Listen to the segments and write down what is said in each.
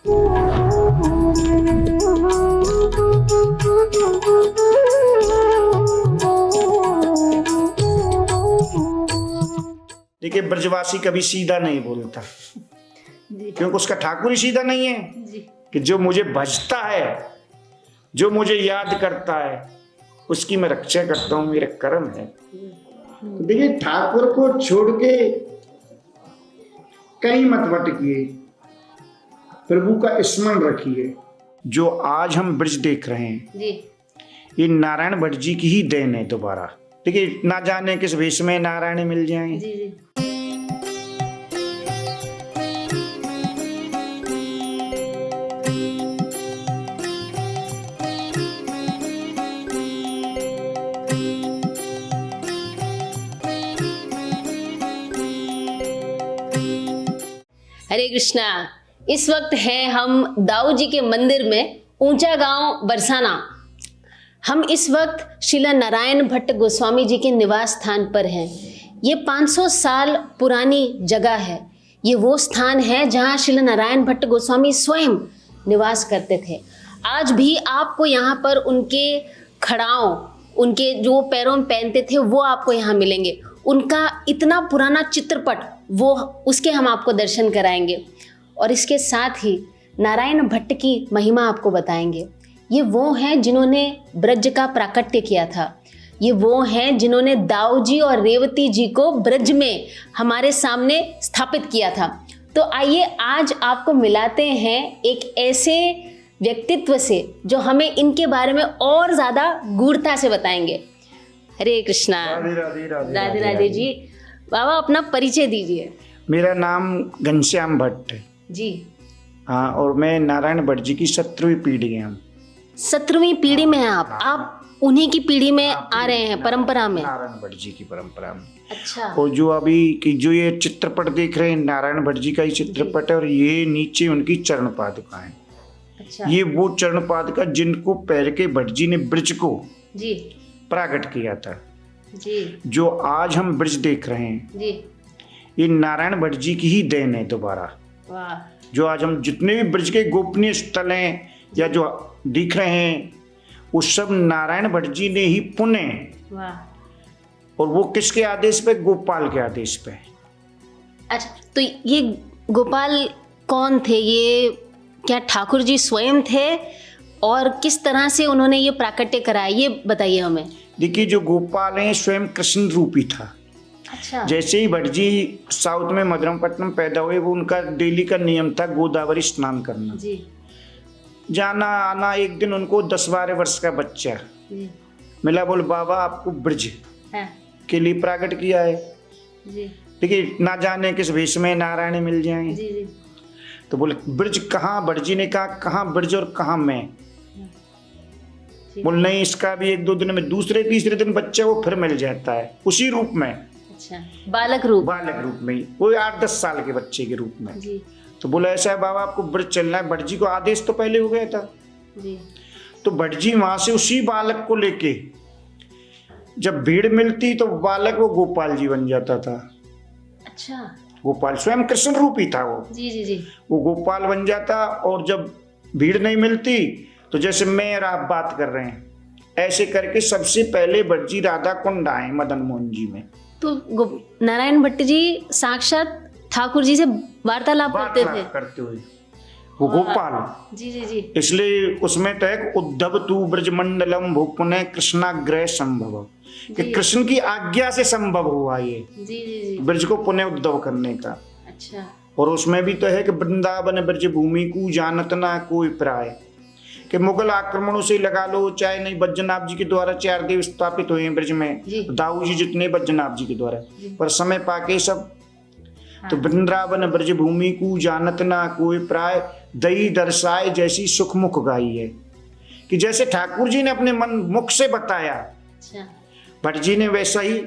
देखिए, ब्रजवासी कभी सीधा नहीं बोलता, क्योंकि उसका ठाकुर ही सीधा नहीं है कि जो मुझे भजता है, जो मुझे याद करता है, उसकी मैं रक्षा करता हूं, मेरा कर्म है। तो देखिए, ठाकुर को छोड़ के कहीं मत भटकिए, प्रभु का स्मरण रखिए। जो आज हम ब्रज देख रहे हैं जी, ये नारायण भट्ट जी की ही देन है। दोबारा देखिए, ना जाने किस वेश में नारायण मिल जाएं। जी, जी। हरे कृष्णा। इस वक्त है हम दाऊ जी के मंदिर में, ऊंचा गांव बरसाना। हम इस वक्त श्रील नारायण भट्ट गोस्वामी जी के निवास स्थान पर हैं। ये 500 साल पुरानी जगह है। ये वो स्थान है जहाँ श्रील नारायण भट्ट गोस्वामी स्वयं निवास करते थे। आज भी आपको यहाँ पर उनके खड़ाओं, उनके जो पैरों में पहनते थे, वो आपको यहाँ मिलेंगे। उनका इतना पुराना चित्रपट, वो उसके हम आपको दर्शन कराएंगे। और इसके साथ ही नारायण भट्ट की महिमा आपको बताएंगे। ये वो हैं जिन्होंने ब्रज का प्राकट्य किया था। ये वो हैं जिन्होंने दाऊ जी और रेवती जी को ब्रज में हमारे सामने स्थापित किया था। तो आइए आज आपको मिलाते हैं एक ऐसे व्यक्तित्व से जो हमें इनके बारे में और ज़्यादा गूढ़ता से बताएंगे। हरे कृष्णा। राधे राधे राधे राधे राधे जी। बाबा, अपना परिचय दीजिए। मेरा नाम घनश्याम भट्ट है जी। हाँ, और मैं नारायण भट्ट जी की 17वीं पीढ़ी है। हम 17वीं पीढ़ी में हैं आप उन्हीं की पीढ़ी में आ रहे हैं, परंपरा में। नारायण भट्ट जी की परंपरा में। अच्छा। और जो अभी की जो ये चित्रपट देख रहे हैं, नारायण भट्ट जी का ही चित्रपट है, और ये नीचे उनकी चरण पादुका है। अच्छा। ये वो चरण पादुका जिनको पैर के भट्ट जी ने ब्रज को जी, प्राकट किया था। जी, जो आज हम ब्रज देख रहे हैं जी। ये नारायण भट्ट जी की ही देन है। दोबारा वाह। जो आज हम जितने भी ब्रज के गोपनीय स्थल हैं या जो दिख रहे हैं, वो सब नारायण भट्ट जी ने ही पुण्य। वाह। और वो किसके आदेश पे? गोपाल के आदेश पे। अच्छा, तो ये गोपाल कौन थे? ये क्या ठाकुर जी स्वयं थे? और किस तरह से उन्होंने ये प्राकट्य कराया, ये बताइए हमें। देखिए, जो गोपाल है स्वयं कृष्ण रूपी था। अच्छा। जैसे ही भट्ट जी साउथ में मधुरमपट्टनम पैदा हुए, वो उनका डेली का नियम था गोदावरी स्नान करना, जी, जाना आना। एक दिन उनको 10-12 वर्ष का बच्चा जी, मिला, बोले बाबा आपको ब्रज हाँ, के लिए प्राकट किया है। जी, देखिए, ना जाने किस वेश में नारायण मिल जाएं। जी, जी, तो बोले ब्रज कहाँ? भट्ट जी ने कहा कहाँ ब्रज और कहाँ मैं? जी। बोले नहीं, इसका भी 1-2 दिन में, दूसरे तीसरे दिन बच्चा वो फिर मिल जाता है उसी रूप में। अच्छा, बालक रूप। बालक रूप में ही, वो 8-10 साल के बच्चे के रूप में। जी, तो बोला ऐसा है बाबा, आपको ब्रज चलना है। भट्ट जी को आदेश तो पहले हो गया था। जी। तो भट्ट जी वहां से उसी बालक को लेके, जब भीड़ मिलती तो बालक वो गोपाल जी बन जाता था। अच्छा। गोपाल स्वयं कृष्ण रूपी था वो। जी, जी, जी। वो गोपाल बन जाता, और जब भीड़ नहीं मिलती तो जैसे मैं और आप बात कर रहे हैं, ऐसे करके सबसे पहले भट्ट जी राधा कुंड आए मदन मोहन जी में। तो नारायण भट्ट जी साक्षात ठाकुर जी से वार्तालाप करते थे। वार्तालाप करते हुए वो गोपाल। जी, जी, जी। इसलिए उसमें तो एक उद्धव तू ब्रजमंडलम भूपुने कृष्णाग्रह संभव, कि कृष्ण की आज्ञा से संभव हुआ ये जी, जी, जी। ब्रज को पुण्य उद्धव करने का। अच्छा। और उसमें भी तो है कि वृंदावन ब्रज भूमि को जानत ना कोई प्राय, कि मुगल आक्रमणों से लगा लो, चाहे नहीं बैजनाथ जी के द्वारा 4 देव स्थापित हुए हैं ब्रज में, दाऊ जी जितने बैजनाथ जी के द्वारा, पर समय पाके सब। तो वृंदावन ब्रज भूमि को जानत ना कोई प्राय, दई दर्शाए जैसी सुखमुख गाई है, कि जैसे ठाकुर जी ने अपने मन मुख से बताया, अच्छा। भट्ट जी ने वैसा ही।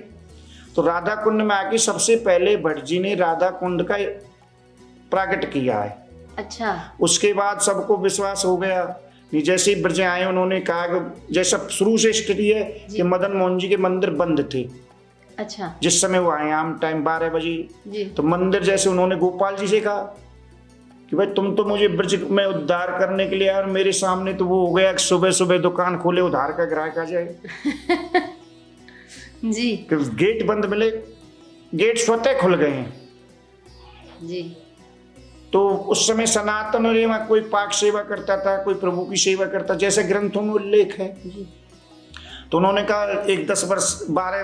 तो राधा कुंड में आके सबसे पहले भट्ट जी ने राधा कुंड का प्राकट किया है। अच्छा। उसके बाद सबको विश्वास हो गया। जैसे ही ब्रज आए उन्होंने कहा कि जैसा शुरू से स्थिति है कि मदन मोहन जी के मंदिर बंद थे। अच्छा। जिस समय वो आए आम टाइम 12 बजे, जी। तो मंदिर जैसे उन्होंने गोपाल जी से कहा कि भाई तुम तो मुझे ब्रज में उद्धार करने के लिए, और मेरे सामने तो वो हो गया कि सुबह सुबह दुकान खोले उधार का ग्राहक आ जाए। जी कि गेट बंद मिले, गेट स्वतः खुल गए हैं। जी तो उस समय सनातन और वहाँ कोई पाक सेवा करता था, कोई प्रभु की सेवा करता, जैसे ग्रंथों में उल्लेख है। तो उन्होंने कहा एक 12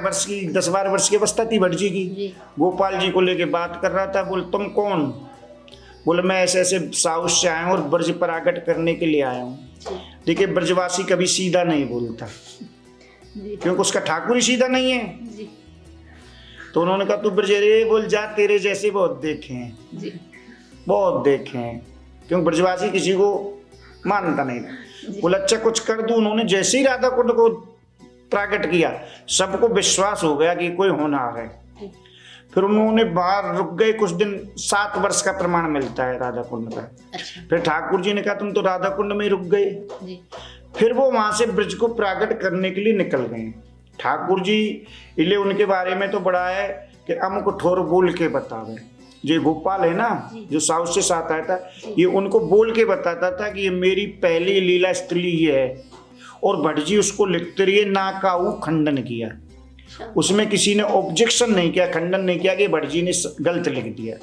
वर्ष की अवस्था थी भटजी की। गोपाल जी को लेके बात कर रहा था। बोले तुम कौन? बोले मैं ऐसे ऐसे साउथ से आया हूँ और ब्रज परागट करने के लिए आया हूँ। देखिए ब्रजवासी कभी सीधा नहीं बोलता, क्योंकि उसका ठाकुर ही सीधा नहीं है। तो उन्होंने कहा तू ब्रज रे बोल जा, तेरे जैसे बहुत देखे हैं, बहुत देखे हैं, क्योंकि ब्रजवासी किसी को मानता नहीं था। बोला अच्छा कुछ कर दूं। उन्होंने जैसे ही राधा कुंड को प्राकट किया, सबको विश्वास हो गया कि कोई होनहार है। फिर उन्होंने बाहर रुक गए कुछ दिन, 7 वर्ष का प्रमाण मिलता है राधा कुंड का। फिर ठाकुर जी ने कहा तुम तो राधा कुंड में रुक गए। फिर वो वहां से ब्रज को प्राकट करने के लिए निकल गए। ठाकुर जी इले उनके बारे में तो बड़ा है कि अमुक ठोर बोल के बतावे। जो गोपाल है ना, जो साउथ से साथ आया था, ये उनको बोल के बताता था कि ये मेरी पहली लीला स्थली है। और भटजी उसको लिखते रहिए, ना काऊ खंडन किया, उसमें किसी ने ऑब्जेक्शन नहीं किया, खंडन नहीं किया कि भटजी ने गलत लिख दिया।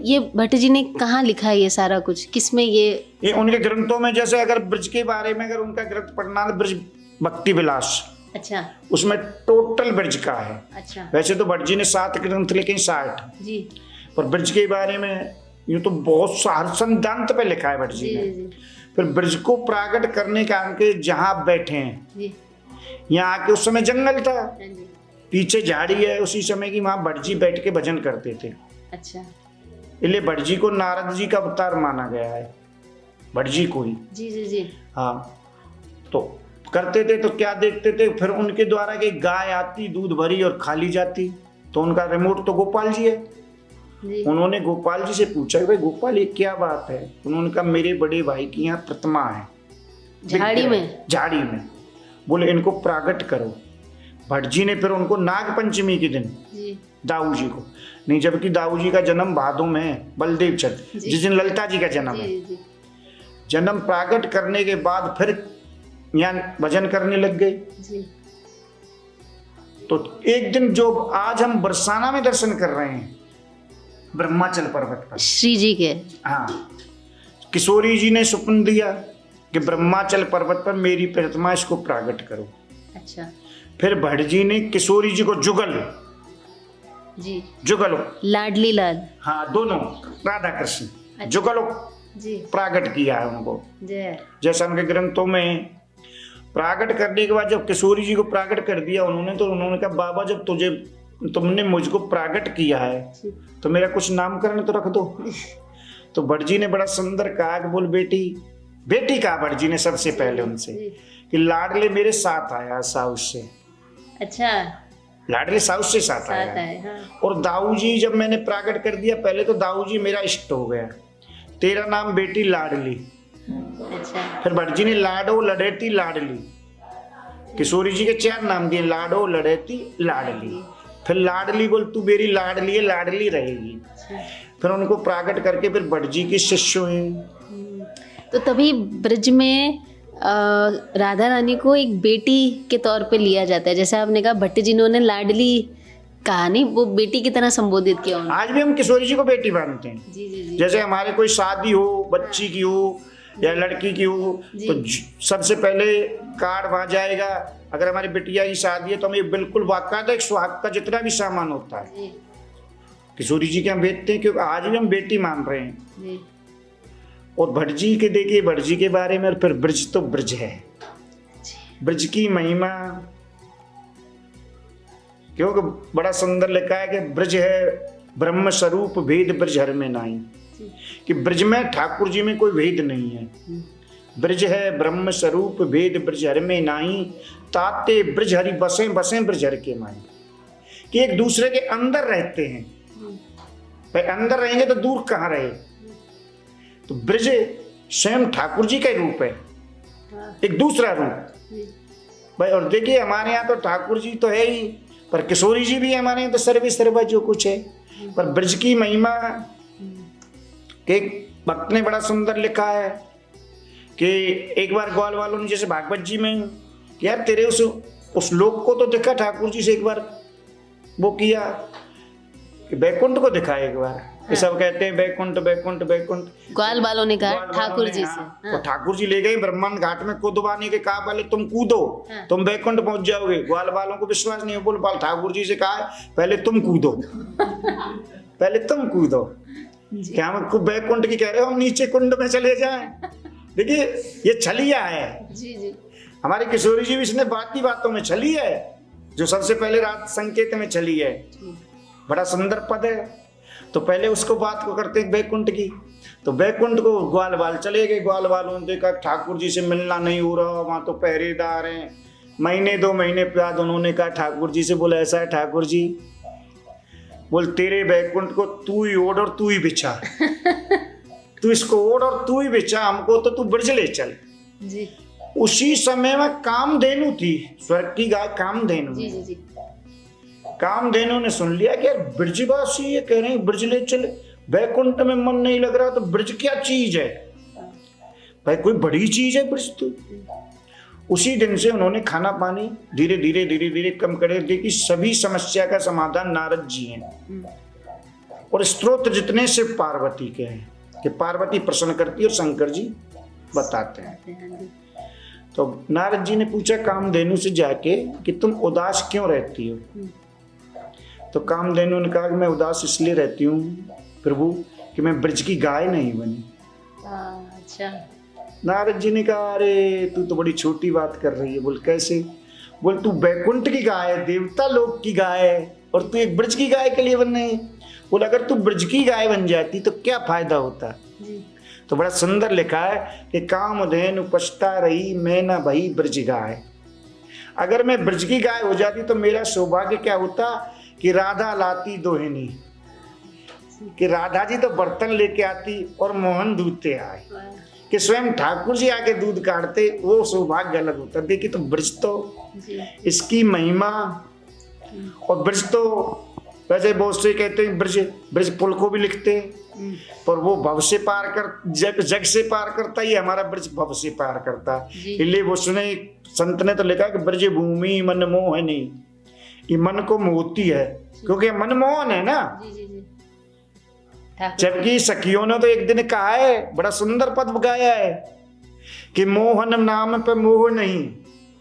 ये भट्ट जी ने कहाँ लिखा है ये सारा कुछ, किसमें? ये उनके ग्रंथों में, जैसे अगर ब्रज के बारे में अगर उनका ग्रंथ पढ़ना है, ब्रज भक्ति विलास, अच्छा, उसमें टोटल ब्रज का है। अच्छा, वैसे तो भट्ट जी ने 7 ग्रंथ लिखे, 60 जी, पर ब्रज के बारे में यूँ तो बहुत सार संदांत पे लिखा है भट्ट जी ने। फिर ब्रज को प्राकट करने का आके जहाँ बैठे हैं, यहाँ आके उस समय जंगल था, पीछे झाड़ी है, उसी समय की वहाँ भट्ट जी बैठ के भजन करते थे। अच्छा, इसलिए भट्ट जी को नारद जी का अवतार माना गया है, भट्ट जी को ही। जी जी जी, हाँ, तो करते थे तो क्या देखते थे, फिर उनके द्वारा कि गाय आती दूध भरी और खाली जाती, तो उनका रिमोट तो गोपाल जी है। उन्होंने गोपाल जी से पूछा कि भाई गोपाल ये क्या बात है? उन्होंने कहा मेरे बड़े भाई की यहाँ प्रतिमा है झाड़ी में। झाड़ी में, बोले इनको प्राकट करो। भट्ट जी ने फिर उनको नाग पंचमी के दिन दाऊ जी को, नहीं जबकि दाऊ जी का जन्म भादों में है, बलदेव चंद, जिस दिन ललिता जी का जन्म है, जन्म प्राकट करने के बाद फिर यहाँ भजन करने लग गए। तो एक दिन जो आज हम बरसाना में दर्शन कर रहे हैं, ब्रह्माचल पर्वत पर श्री जी के, हाँ, किशोरी जी ने स्वप्न दिया कि ब्रह्माचल पर्वत पर मेरी प्रतिमा, इसको प्राकट करो। अच्छा, फिर भट्ट जी ने किशोरी जी को जुगल लाडली लाल, हाँ, दोनों राधा कृष्ण जुगल प्राकट किया है उनको, जैसा उनके ग्रंथों में। प्राकट करने के बाद जब किशोरी जी को प्राकट कर दिया उन्होंने, तो उन्होंने कहा बाबा जब तुमने मुझको प्राकट किया है तो मेरा कुछ नामकरण तो रख दो। तो भट्ट जी ने बड़ा सुंदर कहा कि बोल बेटी कहा भट्ट जी ने सबसे पहले उनसे कि लाडले मेरे साथ आया साउथ से। अच्छा, लाडले साउथ से साथ आया। हाँ। और दाऊ जी जब मैंने प्राकट कर दिया, पहले तो दाऊ जी मेरा इष्ट हो गया, तेरा नाम बेटी लाडली। अच्छा। फिर भट्ट जी ने लाडो लड़ेती लाडली, किशोरी जी के 4 नाम दिए, लाडो लड़ेती लाडली। फिर लाडली बोल तू मेरी लाडली है, लाडली रहेगी। फिर उनको प्राकट करके फिर भट्ट जी के शिष्य हुए। तो तभी ब्रज में राधा रानी को एक बेटी के तौर पे लिया जाता है, जैसे आपने कहा भट्ट जी ने लाडली कहानी, वो बेटी की तरह संबोधित किया उन्होंने। आज भी हम किशोरी जी को बेटी मानते हैं। जी जी जी। जैसे हमारे कोई शादी हो, बच्ची की हो या लड़की की हो, तो सबसे पहले कार्ड वहाँ जाएगा। अगर हमारी बिटिया की शादी है तो हमें बिल्कुल बाकायदा एक सुहाग का जितना भी सामान होता है किशोरी जी के हम बेचते हैं, क्योंकि आज भी हम बेटी मान रहे हैं। और भट्ट जी के देखिए, भट्ट जी के बारे में, और फिर ब्रज तो ब्रज है, ब्रज की महिमा, क्योंकि बड़ा सुंदर लिखा है कि ब्रज है ब्रह्म स्वरूप भेद ब्रज हर में नाही, कि ब्रज में ठाकुर जी में कोई भेद नहीं है। ब्रज है ब्रह्म स्वरूप भेद ब्रज हर में नाही, ताते ब्रज हरि बसे बसे ब्रज हर के माई, कि एक दूसरे के अंदर रहते हैं। भाई अंदर रहेंगे तो दूर कहाँ रहे? तो ब्रज स्वयं ठाकुर जी का रूप है, एक दूसरा रूप भाई। और देखिए हमारे यहाँ तो ठाकुर जी तो है ही, पर किशोरी जी भी हमारे यहाँ तो सर्वे सर्वा जो कुछ है। पर ब्रज की महिमा कि एक भक्त ने बड़ा सुंदर लिखा है कि एक बार ग्वाल वालों ने जैसे भागवत जी में कि यार तेरे उस लोक को तो देखा, ठाकुर जी से एक बार वो किया कि बैकुंठ को दिखा एक बार। ये सब कहते हैं बैकुंठ बैकुंठ बैकुंठ। ग्वाल वालों ने कहा ठाकुर जी से। तो ठाकुर जी ले गए ब्रह्मांड घाट में कूदवाने के, कहा पहले तुम कूदो तुम बैकुंठ पहुंच जाओगे। ग्वाल वालों को विश्वास नहीं है, बोल पाल ठाकुर जी से कहा पहले तुम कूदो पहले तुम कूदो। क्या हम बैकुंठ की कह रहे हो, हम नीचे कुंड में चले जाएं? देखिए ये छलिया है जी जी। हमारे किशोरी जी भी इसने बाती बातों में छली है, जो सबसे पहले रात संकेत में छली है। बड़ा सुंदर पद है। तो पहले उसको बात को करते हैं बैकुंठ की। तो बैकुंठ को ग्वाल वाल चले गए। ग्वाल वालों ने देखा ठाकुर जी से मिलना नहीं हो रहा, वहां तो पहरेदार हैं। महीने 2 महीने बाद उन्होंने कहा ठाकुर जी से, बोला ऐसा है ठाकुर जी, बोल तेरे बैकुंठ को तू ही ओढ़ और तू ही बिछा तू इसको ओढ़ और तू ही बिछा, हमको तो तू ब्रज ले चल जी। उसी समय में कामधेनु थी, स्वर्ग की गाय कामधेनु। जी जी जी। कामधेनु ने सुन लिया कि यार ब्रजवासी ये कह रहे हैं ब्रज ले चले, बैकुंठ में मन नहीं लग रहा तो ब्रज क्या चीज है भाई, कोई बड़ी चीज है ब्रज तो। उसी दिन से उन्होंने खाना पानी धीरे धीरे धीरे धीरे कम करे। देखिए सभी समस्या का समाधान नारद जी हैं। और स्त्रोत्र जितने शिव पार्वती के हैं कि पार्वती प्रसन्न करती है और शंकर जी बताते हैं। तो नारद जी ने पूछा कामधेनु से जाके कि तुम उदास क्यों रहती हो? तो कामधेनु ने कहा कि मैं उदास इसलिए रहती हूँ प्रभु कि मैं ब्रज की गाय नहीं बनी। अच्छा। नारद जी ने कहा अरे तू तो बड़ी छोटी बात कर रही है। बोल कैसे? बोल तू बैकुंठ की गाय है, देवता लोक की गाय है, और तू एक ब्रज की गाय के लिए बनने। बोल अगर तू ब्रज की गाय बन जाती तो क्या फायदा होता जी। तो बड़ा सुंदर लिखा है कि कामधेनु पछता रही मैं न भई ब्रज गाय। अगर मैं ब्रज की गाय हो जाती तो मेरा सौभाग्य क्या होता कि राधा लाती दोहिनी, कि राधा जी तो बर्तन लेके आती और मोहन दूधते आए, कि स्वयं ठाकुर जी आके दूध काटते, वो सौभाग्य अलग होता। देखिए तो ब्रज तो इसकी महिमा, और ब्रज तो वैसे बहुत से कहते हैं ब्रज ब्रज पुल को भी लिखते हैं, पर वो भव से पार कर जग से पार करता ही, हमारा ब्रज भव से पार करता। इसलिए वो सुने संत ने तो लिखा कि ब्रज भूमि मन मोहनी, ये मन को मोहती है क्योंकि मनमोहन है ना। जबकि सखियों ने तो एक दिन कहा है, बड़ा सुंदर पद गाया है कि मोहन नाम पे मोह नहीं,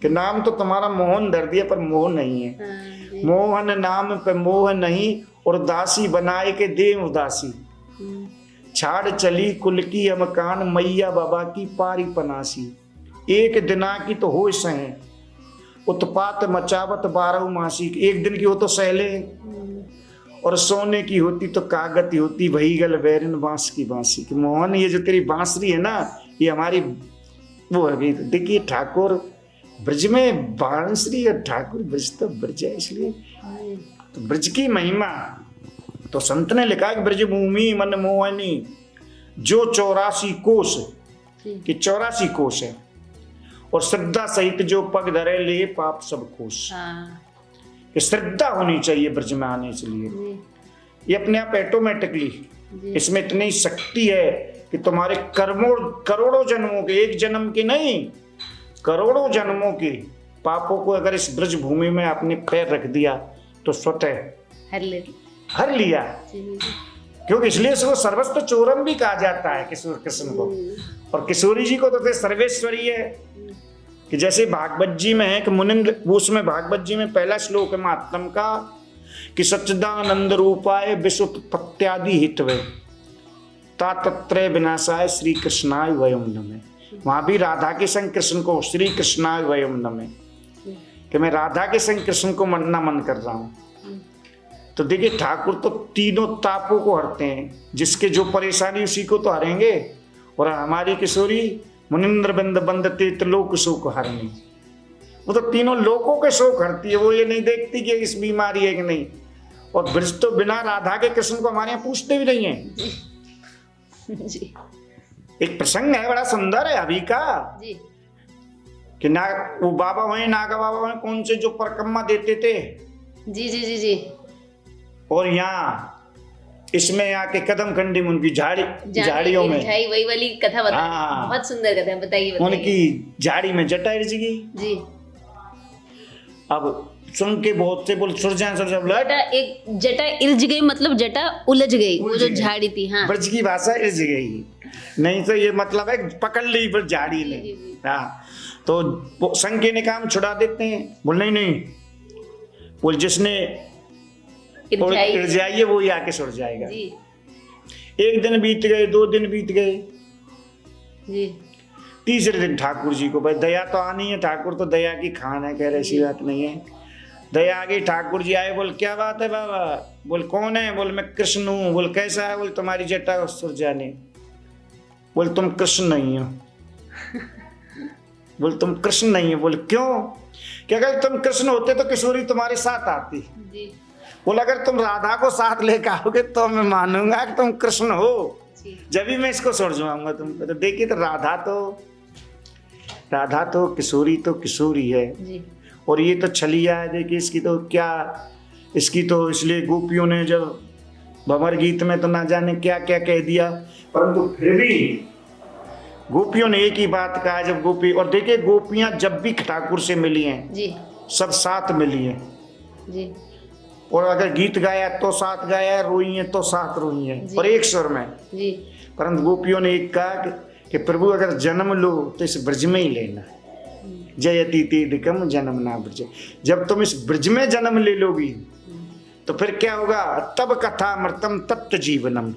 कि नाम तो तुम्हारा मोहन धर दिया पर मोह नहीं है। मोहन नाम पे मोह नहीं और दासी बनाए के दे उदासी, छाड़ चली कुल की हम कान मैया बाबा की पारी पनासी। एक दिना की तो हो सहे उत्पात मचावत 12 मासी। एक दिन की हो तो सहले, और सोने की होती तो कागती होती, वही गल बैरन बांस की बांसी। कि मोहन ये जो तेरी बांसुरी है ना, ये हमारी वो है। देखिए ठाकुर ब्रज में बांसुरी और ठाकुर ब्रज तो ब्रज है, इसलिए तो ब्रज की महिमा। तो संत ने लिखा कि ब्रज भूमि मन मोहनी जो 84 कोश, कि 84 कोश है, और श्रद्धा सहित जो पग धरे ले पाप सब कोश। कि श्रद्धा होनी चाहिए ब्रज में आने के लिए। ये अपने आप ऑटोमेटिकली, इसमें इतनी शक्ति है कि तुम्हारे करोड़ों जन्मों के, एक जन्म के नहीं करोड़ों जन्मों के पापों को अगर इस ब्रज भूमि में आपने पैर रख दिया तो स्वतः हर लिया। क्योंकि इसलिए इसको सर्वस्व चोरम भी कहा जाता है किशोर कृष्ण को। और किशोरी जी को तो सर्वेश्वरी है, कि जैसे भागवत जी में है कि मुनिंद्र, उसमें भागवत जी में पहला श्लोक है महात्म का कि सच्चिदानंद रूपाय विश्वोत्पत्त्यादि हितवे तातत्रय विनाशाय श्री कृष्णाय वयम नमः। वहां भी राधा के संग कृष्ण को श्री कृष्णाय वयम नमः, कि मैं राधा के संग कृष्ण को मनना मन कर रहा हूं। तो देखिए ठाकुर तो तीनों तापों को हरते हैं, जिसके जो परेशानी उसी को तो हरेंगे। और हमारी किशोरी मुनिंद्र बंद बंदते त्रिलोक शोक हरणी, वो तो तीनों लोकों के शोक हरती है। वो ये नहीं देखती कि इस बीमारी है कि नहीं। और ब्रज तो बिना राधा के कृष्ण को हमारे यहाँ पूछते भी नहीं है जी। एक प्रसंग है बड़ा सुंदर है अभी का जी, कि ना वो बाबा वहीं नागा बाबा वहीं कौन से जो परिक्रमा देते थे जी जी जी जी, और यहाँ इसमें आके कदम खंडी में उनकी झाड़ियों में वही वाली कथा बता। हाँ। बहुत सुंदर कथा है, बताइए। उनकी झाड़ी में जटा इर्ज गई जी। अब सुन के बहुत से बोल सुरजा एक जटा इर्ज गई, मतलब जटा उलझ गई, वो जो झाड़ी थी। हाँ, ब्रज की भाषा इर्ज गई, नहीं तो ये मतलब है पकड़ ली पर झाड़ी ने। हाँ, तो संख्य ने काम छुड़ा देते हैं। बोल नहीं, बोल जिसने इर्जाई है वो ही आके सुर जाएगा। जी। एक दिन बीत गए, 2 दिन बीत गए जी। तीसरे दिन ठाकुर जी को भाई दया तो आनी है, ठाकुर तो दया की खान है, कह रहे ऐसी बात नहीं है। दया आ गई, ठाकुर जी आए, बोल क्या बात है बाबा? बोल कौन है? बोल मैं कृष्ण हूँ। बोल कैसा है? बोल तुम्हारी जटा सुर जाने। बोल तुम कृष्ण नहीं हो। बोल तुम कृष्ण नहीं हो। बोल क्यों? क्या अगर तुम कृष्ण होते तो किशोरी तुम्हारे साथ आती। जी। बोल अगर तुम राधा को साथ लेकर आओगे तो मैं मानूंगा कि तुम कृष्ण हो, जब भी मैं इसको सुलझाऊंगा तुमको। तो देखिए, तो राधा तो किशोरी है जी। और ये तो छलिया है। देखिए इसकी तो क्या, इसकी तो इसलिए गोपियों ने जब भंवर गीत में तो ना जाने क्या क्या कह दिया, परंतु फिर भी गोपियों ने एक ही बात कहा। जब गोपी, और देखिए गोपियां जब भी ठाकुर से मिली हैं जी, सब साथ मिली हैं जी। और अगर गीत गाया तो साथ गाया, रोई है तो साथ रोई है, और एक स्वर में जी। परंतु गोपियों ने एक कहा कि प्रभु अगर जन्म लो तो इस ब्रज में ही लेना। जयति तीर्थिकम जन्म ना ब्रज। जब तुम इस ब्रज में जन्म ले लोगी तो फिर क्या होगा? तब कथा अमृतम तत्व जीवनम,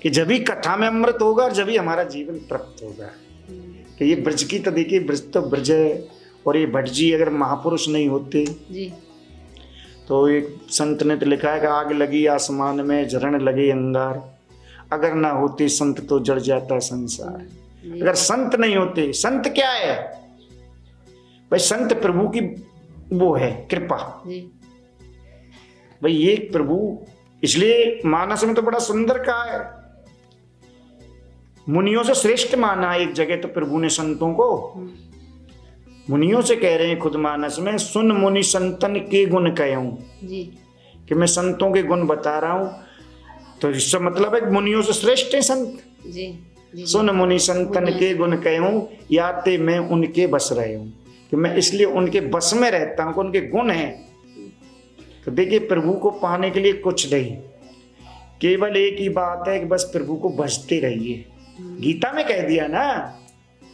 कि जब भी कथा में अमृत होगा और जब भी हमारा जीवन प्राप्त होगा। कि ये ब्रज की तो देखिए, ब्रज तो ब्रज है। और ये भट्ट जी अगर महापुरुष नहीं होते जी, तो एक संत ने तो लिखा है कि आग लगी आसमान में झरण लगे अंगार, अगर ना होते संत तो जड़ जाता संसार। अगर संत नहीं होते, संत क्या है भाई? संत प्रभु की वो है कृपा भाई, ये प्रभु। इसलिए मानस में तो बड़ा सुंदर कहा है, मुनियों से श्रेष्ठ माना एक जगह तो प्रभु ने संतों को। मुनियों से कह रहे हैं खुद मानस में, सुन मुनि संतन के गुण कहूं जी, कि मैं संतों के गुण बता रहा हूं। तो इसका मतलब है मुनियों से श्रेष्ठ है संत जी। सुन मुनि संतन के गुण कहूं, याते मैं उनके बस रहे हूं, कि मैं इसलिए उनके बस में रहता हूं, उनके गुण हैं। तो देखिए प्रभु को पाने के लिए कुछ नहीं, केवल एक ही बात है कि बस प्रभु को भजते रहिए। गीता में कह दिया ना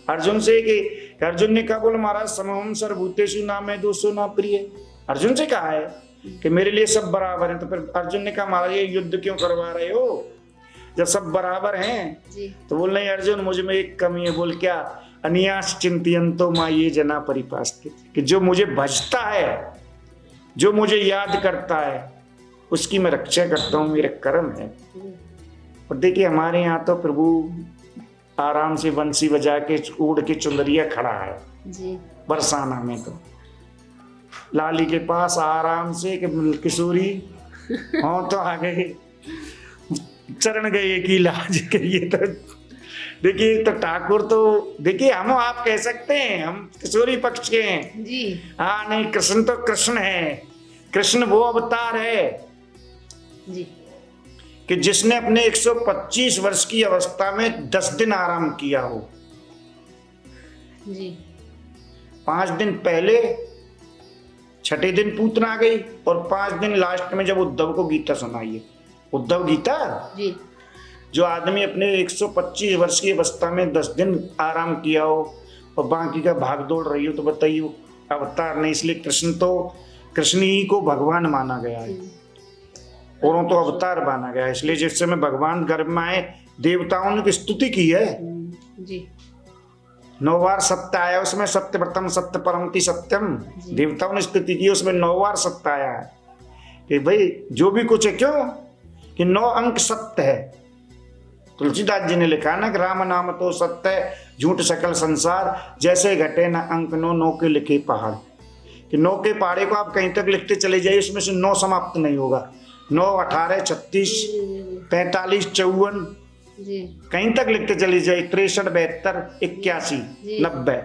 अर्जुन से, कि अर्जुन ने कहा, बोल महाराज समम सर्वभूतेषु ना मैं दोषो ना प्रिय। अर्जुन से कहा है कि मेरे लिए सब बराबर हैं। तो फिर अर्जुन ने कहा, महाराज ये युद्ध क्यों करवा रहे हो जब सब बराबर हैं? तो बोल नहीं अर्जुन, मुझ में एक कमी है। बोल क्या? अनियास चिंतयन्तो मा ये जना परिपास्ते, कि जो मुझे भजता है, जो मुझे याद करता है, उसकी मैं रक्षा करता हूँ, मेरा कर्म है। और देखिए हमारे यहाँ तो प्रभु आराम से बंसी बजा के उड़ के चुंदरिया खड़ा है जी। बरसाना में तो लाली के पास आराम से कि किशोरी हाँ तो आ गए, चरण गए की लाज करिए। तो देखिए, तो ठाकुर तो देखिए हम आप कह सकते हैं हम किशोरी पक्ष के हैं जी। हाँ नहीं, कृष्ण तो कृष्ण है। कृष्ण वो अवतार है जी, कि जिसने अपने 125 वर्ष की अवस्था में 10 दिन आराम किया हो जी। 5 दिन पहले, छठे दिन पूतना आ गई, और 5 दिन लास्ट में जब उद्धव को गीता सुनाई है, उद्धव गीता जी। जो आदमी अपने 125 वर्ष की अवस्था में 10 दिन आराम किया हो और बाकी का भाग दौड़ रही हो, तो बताइए अवतार नहीं। इसलिए कृष्ण ही को भगवान माना गया है, औरों तो अवतार माना गया है। इसलिए जिस समय भगवान गर्भ में आए, देवताओं ने स्तुति की है जी। 9 बार सत्य आया उसमें, सत्य प्रथम सत्य परमति सत्यम, देवताओं ने स्तुति की, उसमें 9 बार सत्य आया है कि भाई जो भी कुछ है, क्यों कि 9 अंक सत्य है। तुलसीदास जी ने लिखा ना कि राम नाम तो सत्य है, झूठ सकल संसार, जैसे घटे न अंक 9 के लिखे पहाड़। कि 9 के पहाड़े को आप कहीं तक लिखते चले जाइए, उसमें से 9 समाप्त नहीं होगा। 9, 18, 36, 45, 54 कहीं तक लिखते चले जाइए, 63, 72, 81, 90,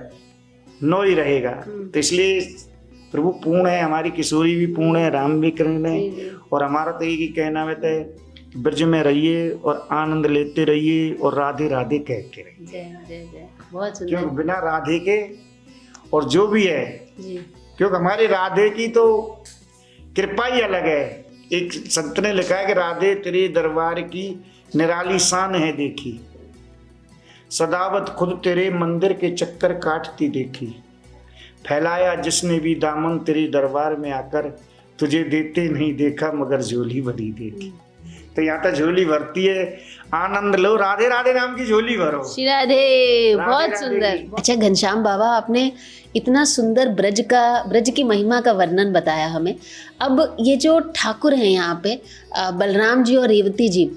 9 ही रहेगा। तो इसलिए प्रभु पूर्ण है, हमारी किशोरी भी पूर्ण है, राम भी कृष्ण है। और हमारा तो एक ही कहना है ब्रज में रहिए और आनंद लेते रहिए और राधे राधे कहते रहिए। जय जय जय, बहुत सुंदर। क्योंकि बिना राधे के और जो भी है, जी क्योंकि हमारी राधे की तो कृपा ही अलग है। एक संत ने लिखा है कि राधे तेरे दरबार की निराली शान है देखी, सदावत खुद तेरे मंदिर के चक्कर काटती देखी, फैलाया जिसने भी दामन तेरे दरबार में आकर, तुझे देते नहीं देखा मगर झोली भरी देखी। तो यहाँ तो झोली भरती है, आनंद लो, राधे राधे नाम की झोली भरो। श्री राधे, बहुत राधे सुंदर। की। अच्छा घनश्याम बाबा, आपने इतना सुंदर ब्रज की महिमा का वर्णन बताया हमें। अब ये जो ठाकुर हैं यहाँ पे, बलराम जी और रेवती जी,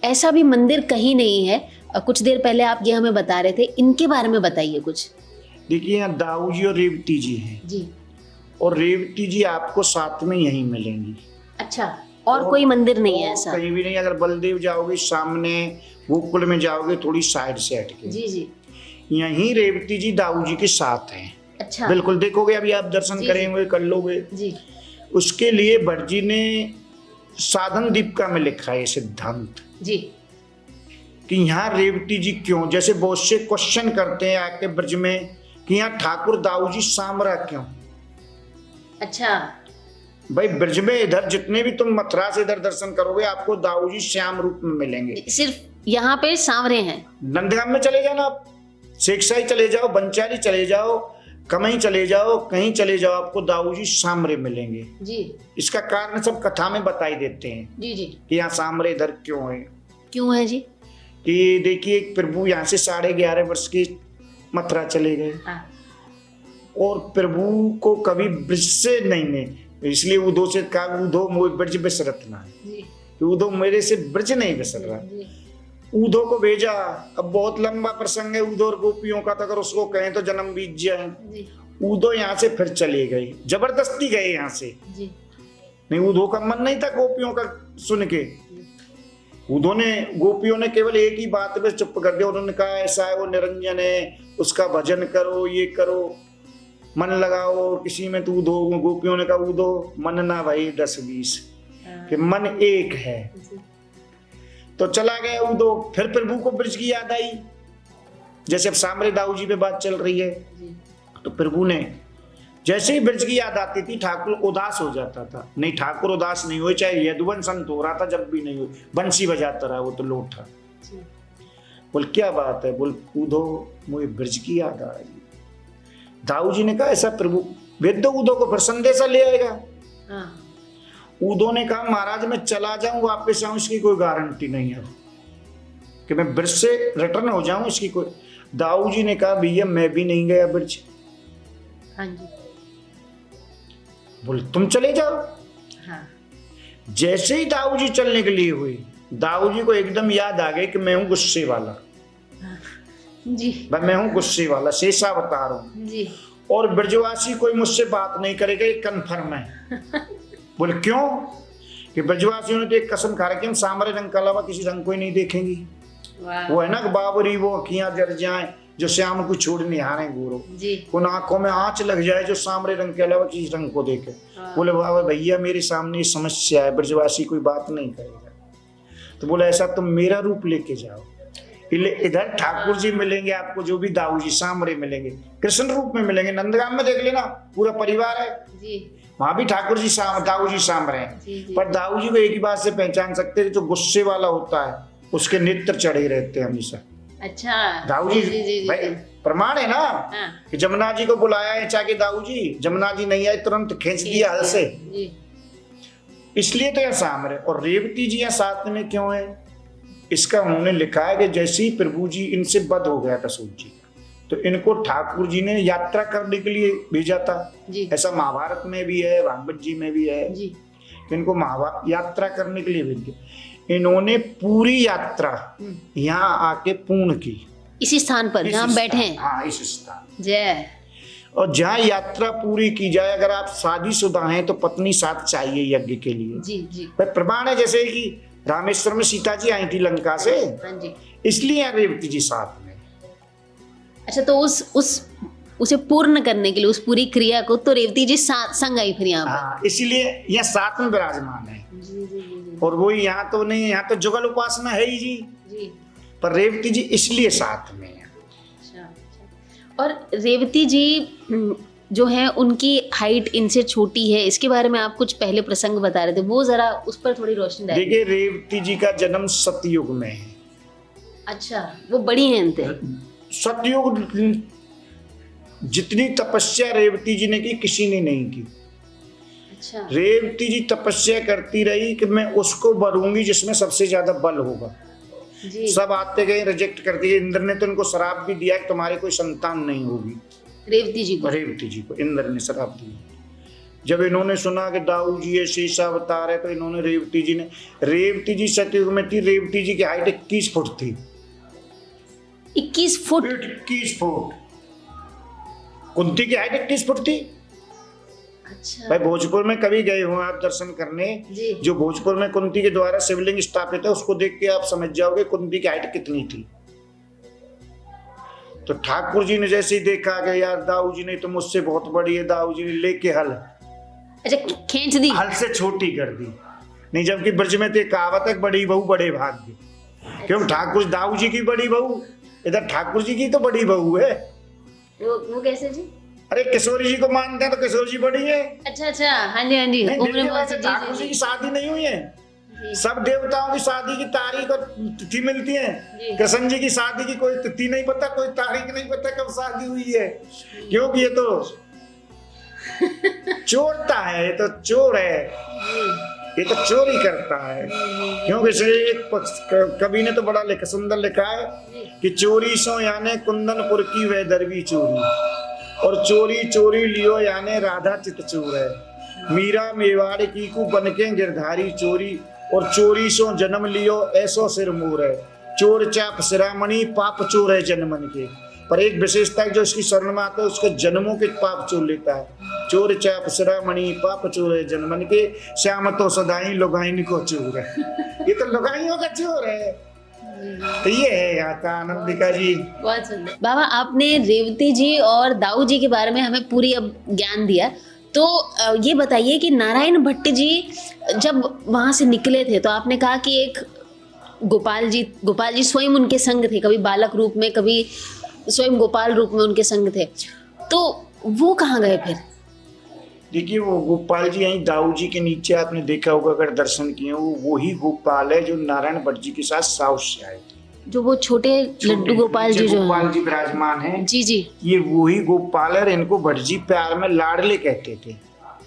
ऐसा भी मंदिर कहीं नहीं है। कुछ देर पहले आप ये हमें बता रहे थे, इनके बारे में बताइए कुछ। देखिए यहाँ दाऊ जी और रेवती जी हैं जी। और रेवती जी आपको साथ में यहीं मिलेंगी। अच्छा, और कोई मंदिर नहीं है ऐसा? कहीं भी नहीं। अगर बलदेव जाओगे सामने, गोकुल में जाओगे थोड़ी साइड से हट के, जी जी। यहीं रेवती जी दाऊ जी के साथ हैं। अच्छा, बिल्कुल देखोगे, अभी आप दर्शन जी, करेंगे, कर लोगे जी। उसके लिए भट्ट जी ने साधन दीपिका में लिखा है सिद्धांत जी कि यहाँ रेवती जी क्यों, जैसे बहुत से क्वेश्चन करते हैं आके ब्रज में कि यहाँ ठाकुर दाऊ जी सांवरा क्यों। अच्छा, भाई ब्रज में इधर जितने भी तुम मथुरा से इधर दर्शन करोगे आपको दाऊ जी श्याम रूप में मिलेंगे। सिर्फ यहाँ पे सांवरे हैं? नंदगाम में चले जाना आप, शेखशाही चले जाओ, बंचाली चले जाओ, कमई चले जाओ, कहीं चले जाओ, आपको दाऊ जी सांवरे मिलेंगे। जी। इसका कारण सब कथा में बताई देते हैं जी जी। कि यहाँ सांवरे इधर क्यों है। क्यों है जी? कि देखिए प्रभु यहाँ से 11.5 वर्ष के मथुरा चले गए और प्रभु को कभी ब्रज से नहीं ने, इसलिए उदो से कहा उदो मोय ब्रज बिसरत ना, उदो मेरे से ब्रज नहीं बिसर रहा। उदो को भेजा। अब बहुत लंबा प्रसंग है उदो और गोपियों का, तो अगर उसको कहें तो जन्म बीत जाए। उदो यहाँ से फिर चले गए, जबरदस्ती गए यहाँ से। नहीं, उदो का मन नहीं था गोपियों का सुन के। उदो ने, गोपियों ने केवल एक ही बात पे चुप कर दिया। उन्होंने कहा ऐसा है, वो निरंजन है, उसका भजन करो, ये करो, मन लगाओ किसी में। तो उदो, गोपियों ने कहा उदो मन ना भाई 10-20 कि मन एक है। तो चला गया उदो। फिर प्रभु को ब्रज की याद आई, जैसे अब सामरे दाऊ जी पे बात चल रही है। तो प्रभु ने जैसे ही ब्रज की याद आती थी ठाकुर उदास हो जाता था। नहीं, ठाकुर उदास नहीं हुए, चाहे यदुवंश संत हो रहा था जब भी नहीं हुई, बंसी बजाता रहा वो तो लोटा। बोल क्या बात है, बोल उदो मुझे ब्रज की याद आ रही। दाऊ जी ने कहा ऐसा प्रभु वेद दो उदो को, फिर संदेशा ले आएगा। उदो ने कहा महाराज मैं चला जाऊं वापस आऊं इसकी कोई गारंटी नहीं है कि मैं ब्रज से रिटर्न हो जाऊं, इसकी कोई। दाऊ जी ने कहा भैया मैं भी नहीं गया ब्रज। हाँ जी। बोले तुम चले जाओ। हाँ। जैसे ही दाऊ जी चलने के लिए हुई, दाऊ जी को एकदम याद आ गई कि मैं हूं गुस्से वाला। जी। मैं हूं गुस्से वाला, शेषावतार हूं जी। और ब्रजवासी कोई मुझसे बात नहीं करेगा, ये कन्फर्म है। बोले क्यों? कि ब्रजवासियों ने तो एक कसम खा रखी हम सामरे रंग के अलावा किसी रंग को ही नहीं देखेंगी। वो है ना बाबरी वो अखियां जर जाएं जो श्याम को छोड़ निहारे गोरो, उन आंखों में आंच लग जाए जो सामरे रंग के अलावा किसी रंग को देखे। बोले बाबा भैया मेरे सामने ये समस्या है, ब्रजवासी कोई बात नहीं करेगा। तो बोले ऐसा तुम मेरा रूप लेके जाओ, इधर ठाकुर जी मिलेंगे आपको, जो भी दाऊ जी सामरे मिलेंगे, कृष्ण रूप में मिलेंगे। नंदगाम में देख लेना पूरा परिवार है जी। वहां भी ठाकुर जी दाऊ जी सामरे हैं। पर दाऊ जी को एक ही बात से पहचान सकते हैं, जो गुस्से वाला होता है उसके नेत्र चढ़े रहते हैं हमेशा। अच्छा, दाऊ जी भाई प्रमाण है ना कि जमुना जी को बुलाया है चाहे दाऊ जी, जमुना जी नहीं आए तुरंत खींच दिया हल से, इसलिए तो यहाँ सामरे। और रेवती जी यहाँ साथ में क्यों है, इसका उन्होंने लिखा है कि जैसे ही प्रभु जी इनसे बद हो गया था सूत जी, तो इनको ठाकुर जी ने यात्रा करने के लिए भेजा था। ऐसा महाभारत में भी है, भागवत जी में भी है कि इनको यात्रा करने के लिए भेज दिया। इन्होंने पूरी यात्रा यहाँ आके पूर्ण की, इसी स्थान पर जहाँ हम बैठे हैं। हाँ, इस स्थान। जय। और जहाँ यात्रा पूरी की जाए, अगर आप शादीशुदा हैं तो पत्नी साथ चाहिए यज्ञ के लिए। जी। प्रमाण है जैसे कि रामेश्वर में सीता जी आई थी लंका से, हाँ जी। इसलिए रेवती जी साथ में। अच्छा, तो उस उसे पूर्ण करने के लिए उस पूरी क्रिया को, तो रेवती जी संग आई फिर यहाँ पर। हाँ, इसीलिए यह साथ में विराजमान है। जी जी जी और वो यहाँ तो नहीं, यहाँ तो जुगल उपासना है ही जी, जी। पर रेवती जी इसलिए साथ में है। अच्छा, अच्छा। और रेवती जी जो है उनकी हाइट इनसे छोटी है, इसके बारे में आप कुछ पहले प्रसंग बता रहे थे, वो जरा उस पर थोड़ी रोशनी डालिए। देखिए, रेवती जी का जन्म सतयुग में है। अच्छा, वो बड़ी हैं इनते। सतयुग, जितनी तपस्या रेवती जी ने की किसी ने नहीं की। अच्छा रेवती जी तपस्या करती रही कि मैं उसको वरूंगी जिसमें सबसे ज्यादा बल होगा। जी। सब आते गए, रिजेक्ट कर दिए। इंद्र ने तो इनको श्राप भी दिया कि तुम्हारी कोई संतान नहीं होगी। रेवती जी को, रेवती जी को इंद्र ने श्राप दिया। जब इन्होंने सुना कि दाऊ जी ये शीशा अवतार है, तो इन्होंने रेवती जी सतयुग में थी। रेवती जी की हाइट 21 फुट थी। 21 फुट? 21 फुट। कुंती की हाइट 21 फुट थी। अच्छा भाई, भोजपुर में कभी गए हो आप दर्शन करने, जी। जो भोजपुर में कुंती के द्वारा शिवलिंग स्थापित है, उसको देख के आप समझ जाओगे कुंती की हाइट कितनी थी। तो ठाकुर जी ने जैसे ही देखा कि यार दाऊ जी ने तो मुझसे बहुत बड़ी है, दाऊ जी ने लेके हल, अच्छा, खींच दी। हल से छोटी कर दी। नहीं, जबकि ब्रज में तो कहावत है, बड़ी बहू बड़े भाग्य। क्यों? ठाकुर दाऊ जी की बड़ी बहू, इधर ठाकुर जी की तो बड़ी बहू है। वो कैसे जी? अरे, किशोरी जी को मानते हैं तो किशोरी जी बड़ी है। अच्छा अच्छा, हाँ जी हाँ जी। नहीं, उम्र देखिए, बहुत सी, वैसे ठाकुर जी की शादी नहीं हुई है। जी। सब देवताओं की शादी की तारीख और तिथि मिलती है। जी। कृष्ण जी की शादी की कोई तिथि नहीं पता, कोई तारीख नहीं पता कब शादी हुई है। क्योंकि ये तो चोरता है, ये तो चोर है, ये तो चोरी करता है। क्योंकि इसे एक कवि ने तो बड़ा लिखा, सुंदर लिखा है कि चोरी सो याने कुंदनपुर की वह दरवी चोरी, और चोरी चोरी लियो याने राधा चित चोर है। मीरा मेवाड़ की को बनके गिरधारी चोरी, और चोरी सो जन्म लियो ऐसो सिर मोर है। चोर चाप सिरामणि पाप चोर है जन्मन के। पर एक विशेषता है जो इसकी शरण में आता है, उसके जन्मों के पाप चोर लेता है। चोर चाप सिरामणि पाप चोर है जन्मन के, श्याम तो सदाई लुगाइन को चोर है। ये तो लुगाइयों का चोर है। तो ये है यहाँ का आनंदिका जी। बहुत सुंदर। बाबा, आपने रेवती जी और दाऊ जी के बारे में हमें पूरी अब ज्ञान दिया, तो ये बताइए कि नारायण भट्ट जी जब वहां से निकले थे, तो आपने कहा कि एक गोपाल जी स्वयं उनके संग थे, कभी बालक रूप में, कभी स्वयं गोपाल रूप में उनके संग थे, तो वो कहाँ गए फिर? देखिए, वो गोपाल जी यहीं दाऊ जी के नीचे आपने देखा होगा, अगर दर्शन किए, वो वही गोपाल है जो नारायण भट्ट जी के साथ साउथ से आए थे। जो वो छोटे लड्डू गोपाल जी जो गोपाल जी विराजमान हैं, जी जी, ये वही गोपाल है। इनको भट्ट जी प्यार में लाडले कहते थे।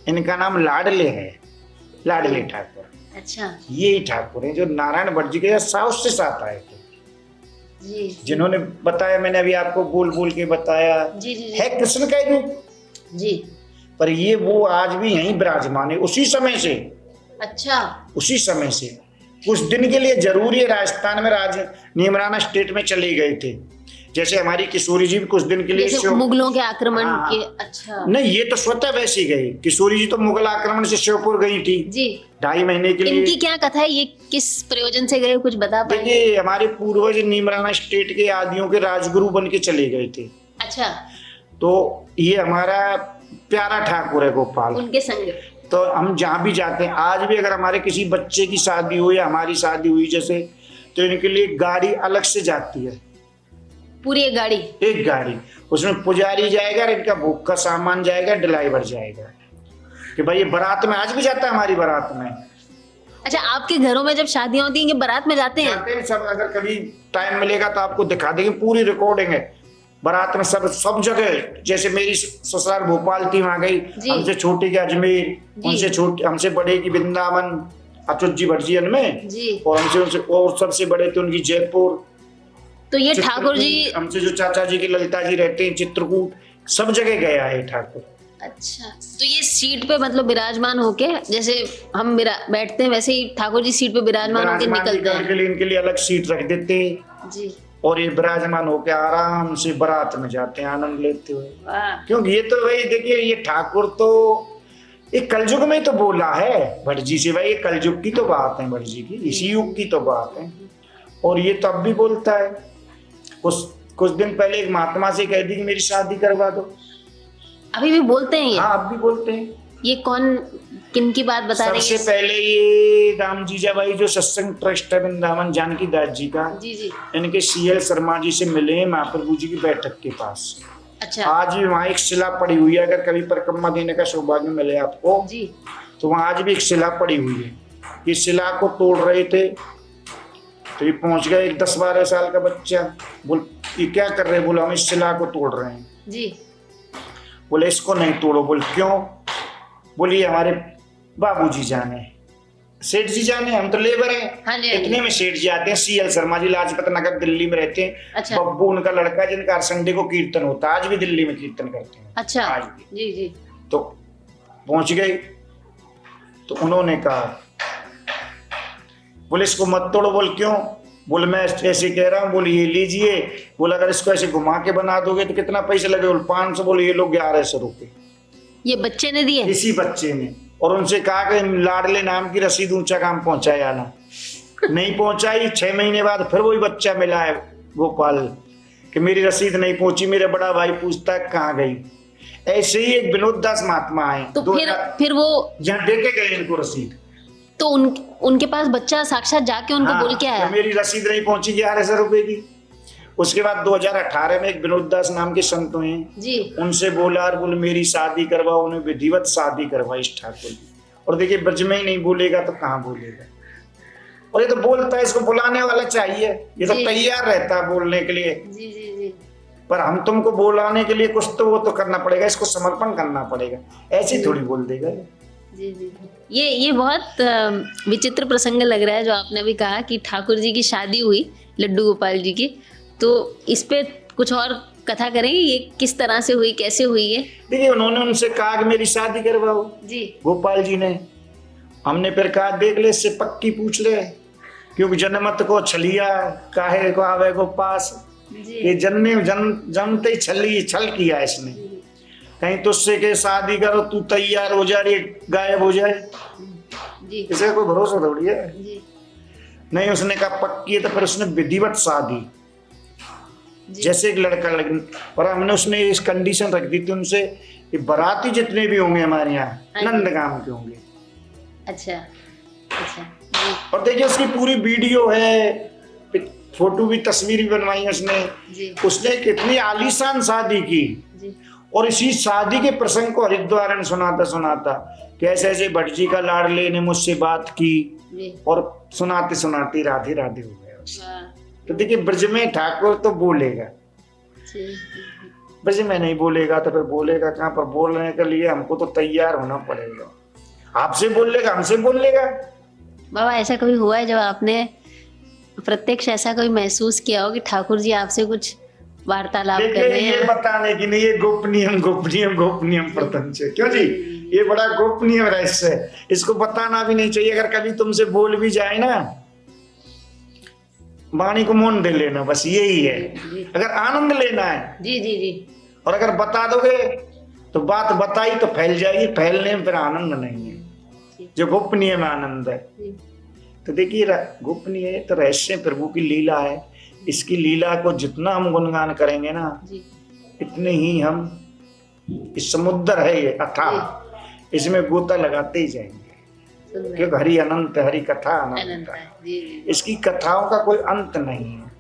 इनका नाम लाडले है, लाडले ठाकुर। अच्छा, यही ठाकुर है जो नारायण भट्ट जी के साउथ से साथ आए थे, जी जिन्होंने बताया, मैंने अभी आपको बोल बोल के बताया, जी जी है कृष्ण का ही रूप। जी। पर ये वो आज भी यहीं विराजमान है, उसी समय से। अच्छा, उसी समय से कुछ दिन के लिए जरूरी है राजस्थान में, नीमराना स्टेट में चले गए थे। जैसे हमारी किशोरी जी भी कुछ दिन के लिए जैसे मुगलों के आक्रमण हाँ, के। अच्छा, नहीं, ये तो स्वतः वैसे ही गई। किशोरी जी तो मुगल आक्रमण से श्योपुर गई थी जी। 2.5 महीने के लिए। इनकी क्या कथा है, ये किस प्रयोजन से गए, कुछ बता पाएंगे? देखिए, हमारे पूर्वज नीमराना स्टेट के आदियों के राजगुरु बन के चले गए थे। अच्छा, तो ये हमारा प्यारा ठाकुर है गोपाल, उनके संग। तो हम जहाँ भी जाते हैं, आज भी अगर हमारे किसी बच्चे की शादी हो या हमारी शादी हुई जैसे, तो इनके लिए गाड़ी अलग से जाती है। पूरी एक गाड़ी, उसमें पुजारी जाएगा, इनका भोग का सामान जाएगा, ड्राइवर जाएगा। कि भाई ये बारात में आज भी जाता है, हमारी बारात में। अच्छा, आपके घरों में जब शादियां होती हैं, कि बारात में जाते हैं? सब, अगर कभी टाइम मिलेगा तो आपको दिखा देंगे, पूरी रिकॉर्डिंग है बारात में। सब जगह, जैसे मेरी ससुराल भोपाल थी, वहां गई, हमसे छोटी के अजमेर, उनसे छोटी, हमसे बड़े की वृंदावन अच्युत जी भटजी में जी, और हमसे और सबसे बड़े थे उनकी जयपुर। तो ये ठाकुर जी, हमसे जो चाचा जी की ललिता जी रहते हैं चित्रकूट, सब जगह गया है ठाकुर। अच्छा, तो ये सीट पे मतलब विराजमान होके, जैसे हम बैठते हैं वैसे ही ठाकुर जी सीट पे विराजमान होके निकलते हैं। इनके लिए अलग सीट रख देते हैं जी, और ये विराजमान होके आराम से बारात में जाते हैं आनंद लेते हुए। क्योंकि ये तो भाई देखिए, ये ठाकुर तो एक कलयुग में तो बोला है भट्ट जी से, भाई ये कलयुग की तो बात है, भट्ट जी की इसी युग की तो बात है। और ये तब भी बोलता है, उस कुछ दिन पहले एक महात्मा से कह दी कि मेरी शादी करवा दो। अभी भी बोलते हैं ये? हाँ, अब भी बोलते हैं। ये कौन, किन की बात बता रहे सबसे हैं? पहले ये राम जीजाबाई जो सत्संग ट्रस्ट है वृंदावन जानकी दास जी का, जी जी। इनके CL शर्मा जी से मिले महाप्रभु जी की बैठक के पास। अच्छा आज भी वहाँ एक शिला पड़ी हुई है, अगर कभी परिक्रमा देने का सौभाग्य मिले आपको जी। तो वहाँ आज भी एक शिला पड़ी हुई है। ये शिला को तोड़ रहे थे तो ये पहुंच गया एक 10-12 साल का बच्चा। बोल ये क्या कर रहे हैं? बोला हम इस शिला को तोड़ रहे हैं। जी। बोले इसको नहीं तोड़ो। बोल क्यों? बोलिए हमारे बाबूजी जाने, सेठ जी जाने, हम तो लेबर हैं। हाँ जी, इतने में सेठ जी आते हैं, CL शर्मा जी लाजपत नगर दिल्ली में रहते हैं। अच्छा। बब्बू उनका लड़का है जिनका संडे को कीर्तन होता है, आज भी दिल्ली में कीर्तन करते हैं। अच्छा आज भी। जी जी। तो पहुंच गए तो उन्होंने कहा, बोले इसको मत तोड़ो। बोल क्यों? बोले मैं ऐसे कह रहा हूँ। बोले ये लीजिए। बोले अगर इसको ऐसे घुमा के बना दोगे तो कितना पैसे लगे? बोले 500। बोले ये लोग 1100 रुपये। ये बच्चे ने दिए? इसी बच्चे ने। और उनसे कहा कि लाडले नाम की रसीद ऊंचा काम पहुंचाए आना। नहीं पहुंचाई। 6 महीने बाद फिर वही बच्चा मिला है गोपाल कि मेरी रसीद नहीं पहुंची। मेरा बड़ा भाई पूछता है कहाँ गई। ऐसे ही एक विनोद दास महात्मा है, तो फिर वो जहाँ देके गए इनको रसीद, तो उनके पास बच्चा साक्षात जाके उनको बोल के आया? मेरी रसीद नहीं पहुंची 1100 रुपए की। उसके बाद 2018 में एक विनोद दास नाम के संत हुए जी। उनसे बोला और बोले मेरी शादी करवाओ। उन्हें विधिवत शादी करवाई इस ठाकुर की। और देखिए ब्रज में ही नहीं बोलेगा तो कहाँ बोलेगा। और ये तो बोलता है, इसको बुलाने वाला चाहिए। ये तो तैयार रहता है बोलने के लिए। जी जी जी। पर हम तुमको बुलाने के लिए कुछ तो वो तो करना पड़ेगा, इसको समर्पण करना पड़ेगा। ऐसे थोड़ी बोल देगा। जी जी। ये बहुत विचित्र प्रसंग लग रहा है जो आपने अभी कहा कि ठाकुर जी की शादी हुई लड्डू गोपाल जी की। तो इस पे कुछ और कथा करेंगे, ये किस तरह से हुई, कैसे हुई है? देखिए उन्होंने उनसे कहा कि मेरी शादी करवाओ जी। गोपाल जी ने। हमने फिर कहा देख ले, इससे पक्की पूछ ले, क्योंकि जनमत को छलिया काहे को आवे को पास। ये जन्मते ही छल किया इसने। कहीं तुझसे के शादी करो तू तैयार हो जा, ये गायब हो जाए, जी। इसे कोई भरोसा थोड़ी है। जी। नहीं, उसने कहा पक्की है। तो फिर उसने विधिवत शादी, जैसे एक लड़का लगन। और हमने उसने इस कंडीशन रख दी थी उनसे कि बाराती जितने भी होंगे हमारे यहाँ नंदगाम के होंगे। अच्छा अच्छा जी। और देखिए उसकी पूरी वीडियो है, फोटो भी, तस्वीर भी बनवाई उसने जी। उसने कितनी आलीशान शादी की जी। और इसी शादी के प्रसंग को हरिद्वार में सुनाता कैसे ऐसे भट्ट जी का लाडले ने मुझसे बात की जी। और सुनाते सुनाते राधे राधे हो गया। वाह। तो देखिए ब्रज में ठाकुर तो बोलेगा, जी। ब्रज में नहीं बोलेगा तो फिर बोलेगा कहाँ पर? बोलने के लिए हमको तो तैयार होना पड़ेगा। आपसे बोल लेगा, हमसे बोल लेगा। बाबा ऐसा कभी हुआ है जब आपने प्रत्यक्ष ऐसा कोई महसूस किया हो कि ठाकुर जी आपसे कुछ वार्तालाप कर रहे हैं? ये बताने की नहीं, ये गोपनीय प्रपंच है। क्यों जी? ये बड़ा गोपनीय रहस्य है, इसको बताना भी नहीं चाहिए। अगर कभी तुमसे बोल भी जाए ना, वाणी को मौन दे लेना, बस यही है। अगर आनंद लेना है जी जी जी। और अगर बता दोगे तो बात बताई तो फैल जाएगी, फैलने में फिर आनंद नहीं है। जो गोपनीय में आनंद है। तो देखिए गोपनीय है तो रहस्य प्रभु की लीला है। इसकी लीला को जितना हम गुणगान करेंगे ना, इतने ही हम, इस समुद्र है ये अथाह, इसमें गोता लगाते ही जाएंगे। क्योंकि हरि अनंत, हरि कथा अनंत है। इसकी कथाओं का कोई अंत नहीं है।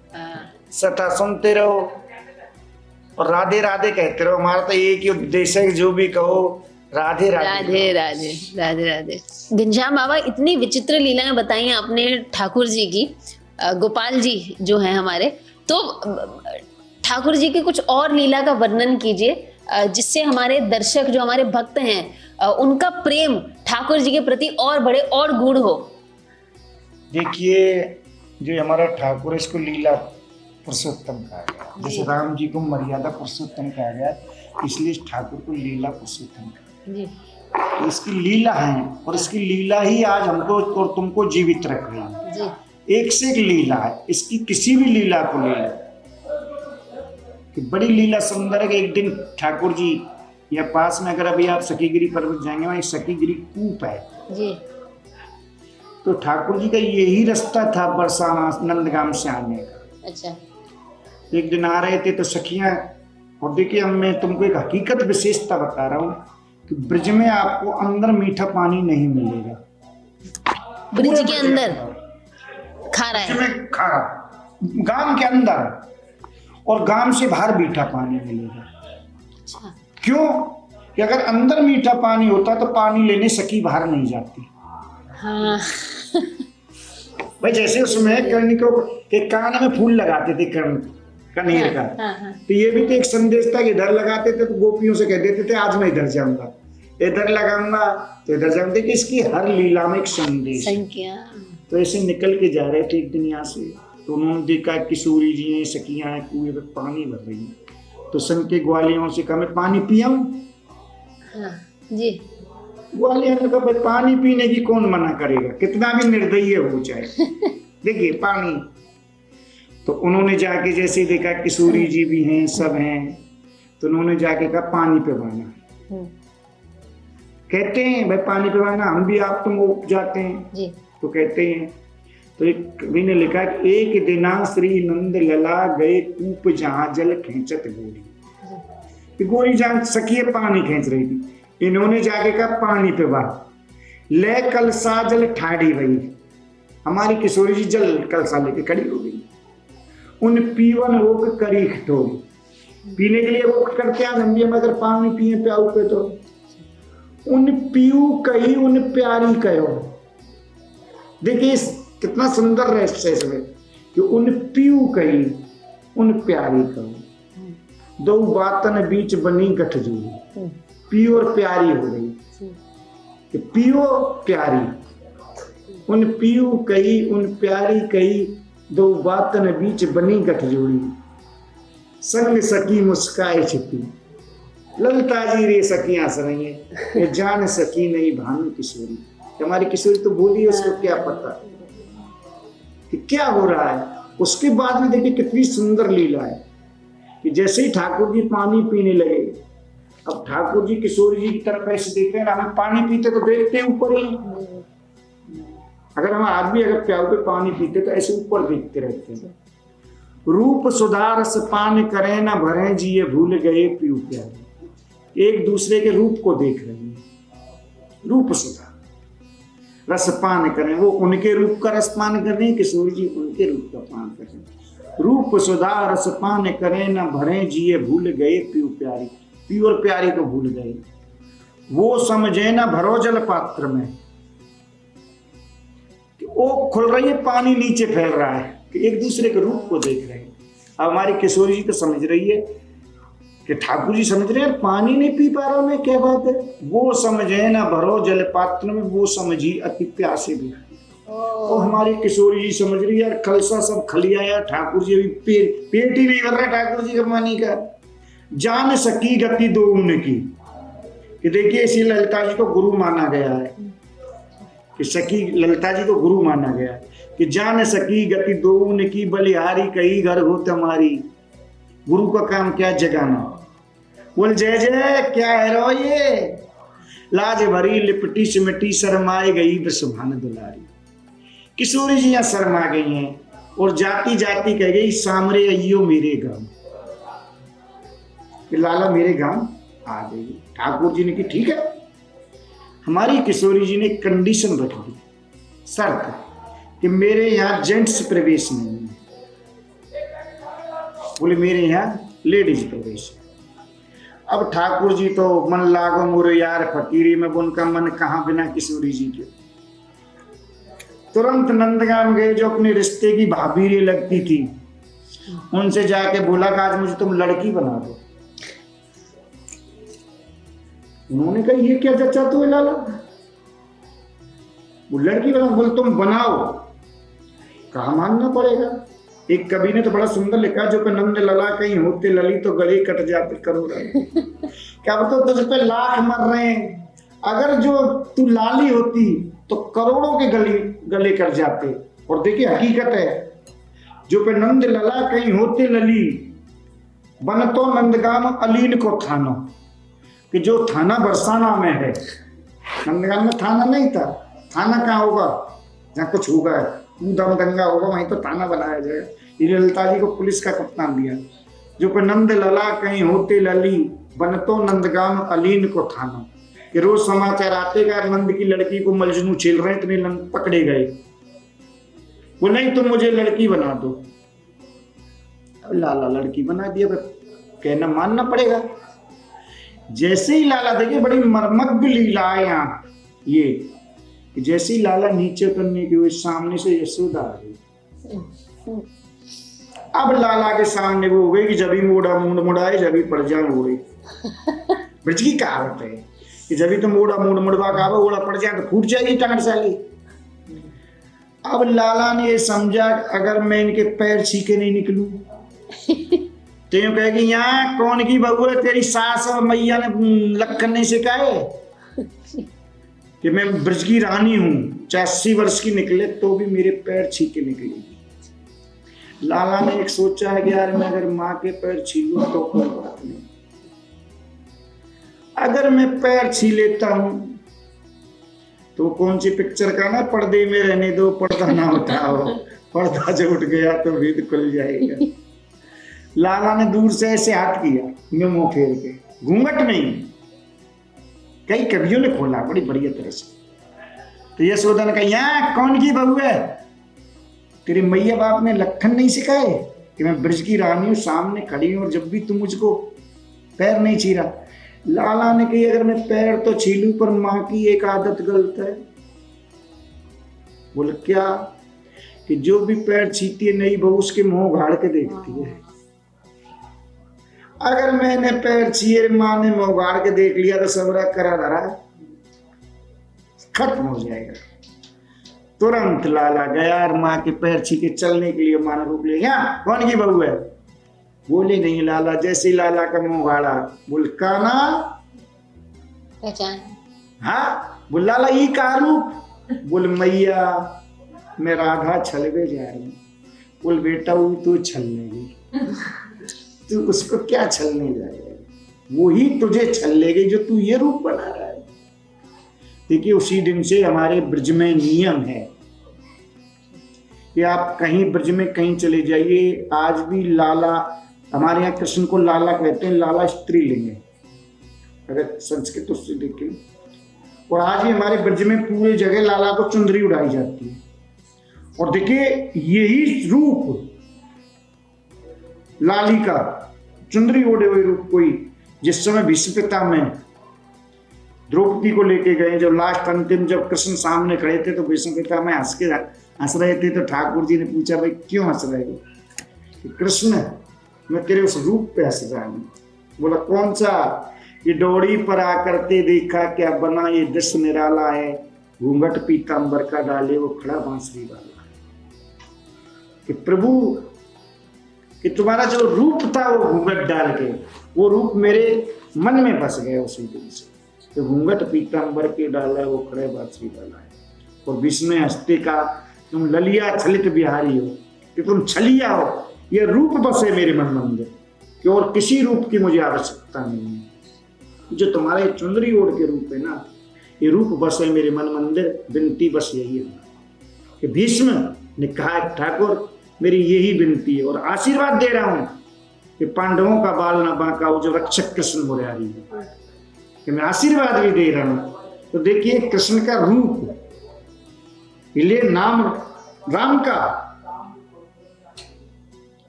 सदा सुनते रहो और राधे राधे कहते रहो। हमारा तो एक ही उपदेश है, जो भी कहो राधे राधे राधे राधे राधे राधे। घनश्याम बाबा, इतनी विचित्र लीलाएं बताई आपने ठाकुर जी की। गोपाल जी जो हैं हमारे, तो ठाकुर जी की कुछ और लीला का वर्णन कीजिए जिससे हमारे दर्शक, जो हमारे भक्त हैं, उनका प्रेम ठाकुर जी के प्रति और बढ़े और गूढ़ हो। देखिए जो हमारा ठाकुर है, इसको लीला पुरुषोत्तम कहा गया। जैसे राम जी को मर्यादा पुरुषोत्तम कहा गया, इसलिए इस ठाकुर को लीला पुरुषोत्तम कहा गया। तो इसकी लीला है और इसकी लीला ही आज हमको और तुमको जीवित रख रही है। एक से एक लीला है। इसकी किसी भी लीला को ले लो कि बड़ी लीला सुंदर है। कि एक दिन ठाकुर जी या पास में, अगर अभी आप सखीगिरी पर्वत जाएंगे, वहाँ एक सखीगिरी कूप है जी। तो ठाकुर जी का यही रास्ता था बरसाना नंदगाम से आने का। अच्छा। एक दिन आ रहे थे तो सखियां, और देखिए अब मैं तुमको एक हकीकत विशेषता बता रहा हूँ कि ब्रज में आपको अंदर मीठा पानी नहीं मिलेगा। ब्रिज के अंदर खारा ब्रज है। में खारा, गांव के अंदर और गांव से बाहर मीठा पानी मिलेगा। अच्छा। क्यों? कि अगर अंदर मीठा पानी होता तो पानी लेने सखी बाहर नहीं जाती। हाँ। भाई जैसे उसमें कर्णिकों के कान में फूल लगाते थे, कर्ण कनेर का, हाँ। तो ये भी तो एक संदेश था कि इधर लगाते थे तो गोपियों से कह देते थे आज मैं इधर जाऊंगा, इधर लगाऊंगा तो इधर जाऊंगा, कि इसकी हर लीला में एक संदेश है। संज्ञा। तो ऐसे निकल के जा रहे थे एक दिन यहाँ से, तो उन्होंने देखा किशोरी जी हैं, सखियां हैं, कुएं में पानी भर रही हैं। तो संग के ग्वालियों से कहा मैं पानी पियाऊं? हाँ जी। ग्वालियर ने कहा भाई पानी पीने की कौन मना करेगा, कितना भी निर्दयी हो जाए, देखिए पानी। तो उन्होंने जाके जैसे देखा किशोरी जी भी हैं, सब हैं, तो उन्होंने जाके कहा पानी पिवाना। कहते हैं भाई पानी पिवाना, हम भी आप तुम उप जाते हैं जी। तो कहते हैं। तो एक कवि ने लिखा कि एक दिना श्री नंद लला गए कूप जहां जल खींचत गोरी। गोरी जहां सखी पानी खींच रही थी, इन्होंने जाके कहा पानी पिवा। ले कलसा जल ठाड़ी रही, हमारी किशोरी जी जल कलसा लेके खड़ी हो गई। उन पीवन रोक करी खटोरी, पीने के लिए रोक करते हैं हम भी, अगर पानी पिए प्याऊ पे तो। उन पीऊ कही उन प्यारी कहो, देखिए कितना सुंदर रहस्य इसमें कि उन पीऊ कही उन प्यारी कहो, दो बातन बीच बनी गठजोड़ी, पियो और प्यारी हो गई कि पियो प्यारी। उन पियो कही उन प्यारी कही, दो बातन बीच बनी गठजोड़ी, संग सकी मुस्काए छिपी। ललता जी रे सखियां सनई, ये जान सकी नहीं भानु किशोरी। हमारी किशोरी तो बोली, उसको क्या पता कि क्या हो रहा है। उसके बाद में देखिए कितनी सुंदर लीला है कि जैसे ही ठाकुर जी पानी पीने लगे, अब ठाकुर जी किशोरी जी की तरफ ऐसे देख रहे हैं, हम पानी पीते तो देखते ऊपर ही, अगर हम आज भी अगर प्याऊ पे पानी पीते तो ऐसे ऊपर देखते रहते हैं। रूप सुधारस पान करें न भरे जिए भूल गए पीऊ प्यारे, एक दूसरे के रूप को देख रहे हैं। रूप सुधार रस पान करें, वो उनके रूप का रस पान कर रहे हैं, किशोरी जी उनके रूप का पान कर रहे हैं। रूप सुधार रस पान करें न भरे जिए भूल गए पीऊ प्यारी, पीऊ और प्यारी को भूल गए। वो समझे ना भरो जल पात्र में, वो खुल रही है, पानी नीचे फैल रहा है कि एक दूसरे के रूप को देख रहे हैं। अब हमारी किशोरी जी तो समझ रही है कि ठाकुर जी समझ रहे हैं पानी नहीं पी पा रहा मैं, क्या बात है। वो समझे ना भरो जल पात्र में, वो समझी अति प्यासे भी। और हमारी किशोरी जी समझ रही है कलसा सब खलिया यार, ठाकुर जी अभी पेट ही नहीं भर रहा ठाकुर जी का पानी का। जान सकी गति दो उनकी, कि देखिए इसी ललिता जी को गुरु माना गया है, कि सखी ललिता जी को गुरु माना गया है कि जान सकी गति दो उनकी, बलिहारी कई घर हो तुम्हारी। गुरु का काम क्या जगाना। बोल जय जय क्या है रो ये, लाज भरी लिपटी सिमटी शर्माए गई बसुभान दुलारी। किशोरी जी यहाँ शर्मा गई हैं और जाती जाती कह गई सामरे अयो मेरे गांव, कि लाला मेरे गांव आ गई। ठाकुर जी ने की ठीक है। हमारी किशोरी जी ने कंडीशन रख दी, शर्त, कि मेरे यहाँ जेंट्स प्रवेश नहीं है। बोले मेरे यहाँ लेडीज प्रवेश है। अब ठाकुर जी तो मन लागो मोरे यार फकीरी में, उनका मन कहाँ बिना किशोरी जी के। तुरंत नंदगांव गए, जो अपने रिश्ते की भाभी रे लगती थी, उनसे जाके बोला कि आज मुझे तुम लड़की बना दो। उन्होंने कहा ये क्या जचा तू लाला, वो लड़की बना। बोल तुम बनाओ, कहा मानना पड़ेगा। एक कवि ने तो बड़ा सुंदर लिखा, जो पे नंद लला कहीं होते लली तो गले कट जाते करोड़। क्या तो तुझ पे लाख मर रहे हैं, अगर जो तू लाली होती तो करोड़ों के गले कट जाते। और देखिए हकीकत है, जो पे नंद लला कहीं होते लली, बन तो नंदगाम अलीन को थानो, कि जो थाना बरसाना में है। नंदगाम में थाना नहीं था, थाना कहाँ होगा जहाँ कुछ होगा, दम दंगा होगा, वहीं तो थाना बनाया जाएगा। ये ललिता जी को पुलिस का कप्तान दिया, जो को नंद लला कहीं होते लली बनतो नंदगाम अलीन को थाना, कि रोज समाचार आते का नंद की लड़की को मजनू छेल रहे हैं, इतने नंद पकड़े गए। वो नहीं तुम मुझे लड़की बना दो। अब लाला लड़की बना दिया, कहना मानना पड़ेगा। जैसे ही लाला, देखिए बड़ी मर्मज्ञ लीला है यहाँ ये, कि जैसे ही लाला नीचे उतरने की हुई, सामने से यशोदा आ गई। अब लाला के सामने वो हो गई कि जब ही मोड़ा मूड मुड़ाए जब ही पड़ जाए ओढ़े। ब्रज की कहावत है कि जब ही तो मोड़ा मूड मुड़वा का ओढ़ा पड़ जाए तो फूट जाएगी टांग साली। अब लाला ने ये समझा अगर मैं इनके पैर छीके नहीं निकलूं तो यूं कहेगी यहाँ कौन की बहू है, तेरी सास और मैया ने लखन नहीं सिखाए कि मैं ब्रज की रानी हूं, 80 वर्ष की निकले तो भी मेरे पैर छीके निकलेगी। लाला ने एक सोचा है कि यार मैं अगर माँ के पैर छीलूं तो कोई बात नहीं, अगर मैं पैर छी लेता हूं तो कौन सी पिक्चर का ना, पर्दे में रहने दो पर्दा ना उठाओ, पर्दा जब उठ गया तो भेद खुल जाएगा। लाला ने दूर से ऐसे हाथ किया मुंह फेर के, घूंघट नहीं, कई कवियों ने खोला बड़ी बढ़िया तरह से। तो यशोदा ने कहा यहाँ कौन की बहू है, तेरे मैया बाप ने लखन नहीं सिखाए कि मैं ब्रज की रानी हूं, सामने खड़ी हूं और जब भी तुम मुझको पैर नहीं छीरा। लाला ने कही अगर मैं पैर तो छीलूं पर माँ की एक आदत गलत है। बोले क्या, कि जो भी पैर छीती है नई बहू उसके मुंह गाड़ के देखती है। अगर मैंने पैर छीए माँ ने मुंह गाड़ के देख लिया तो सबरा करा धरा खत्म हो जाएगा। तुरंत लाला गया और माँ के पैर छीके चलने के लिए माँ ने रोक लिया, यहाँ कौन की बहू है। बोले नहीं लाला, जैसे लाला का मुंह गाड़ा बोल काना पहचान, हाँ बोल लाला ये का रूप, बोल मैया मैं राधा छलवे जा रही हूँ। बोल बेटा वो तू छलनेगी, तू उसको क्या छलने जाएगा, वो ही तुझे छल लेगी जो तू ये रूप बना रहा है। देखिए उसी दिन से हमारे ब्रज में नियम है कि आप कहीं ब्रज में कहीं चले जाइए, आज भी लाला, हमारे यहाँ कृष्ण को लाला कहते हैं, लाला स्त्रीलिंग है अगर संस्कृत उससे देखें। और आज भी हमारे ब्रज में पूरे जगह लाला को चुंदरी उड़ाई जाती है। और देखिए यही रूप लाली का, चुंदरी ओढ़े हुए रूप, कोई जिस समय भीष्म पितामह द्रौपदी को लेके गए, जब लास्ट अंतिम जब कृष्ण सामने खड़े थे तो भीष्म पितामह हंस रहे थे, तो ठाकुर जी ने पूछा भाई क्यों हंस रहे हो, कि कृष्ण मैं तेरे उस रूप पे हंस रहा हूं। बोला कौन सा, ये डोरी पर आकरते देखा क्या बना ये दृश्य निराला है, घूंघट पीतांबर का डाले वो खड़ा बांसुरी वाला। कि प्रभु कि तुम्हारा जो रूप था वो घूंघट डाल के, वो रूप मेरे मन में बस गया उसी दिन से। तो घूंघट पीतांबर के डाला वो खड़े बांसुरी वाला है। और विष्णु हस्ते का तुम ललिया छलित बिहारी हो, कि तुम छलिया हो, ये रूप बसे मेरे मन मंदिर, कि और किसी रूप की मुझे आवश्यकता नहीं है। जो तुम्हारा ये चुंदरी ओढ़ के रूप है ना, ये रूप बसे मेरे मन मंदिर। विनती बस यही है कि भीष्म ने कहा ठाकुर मेरी यही विनती है, और आशीर्वाद दे रहा हूं कि पांडवों का बाल ना बांका हो, जो रक्षक कृष्ण मुरारी है, कि मैं आशीर्वाद भी दे रहा हूं। तो देखिए कृष्ण का रूप, इसलिए नाम राम का,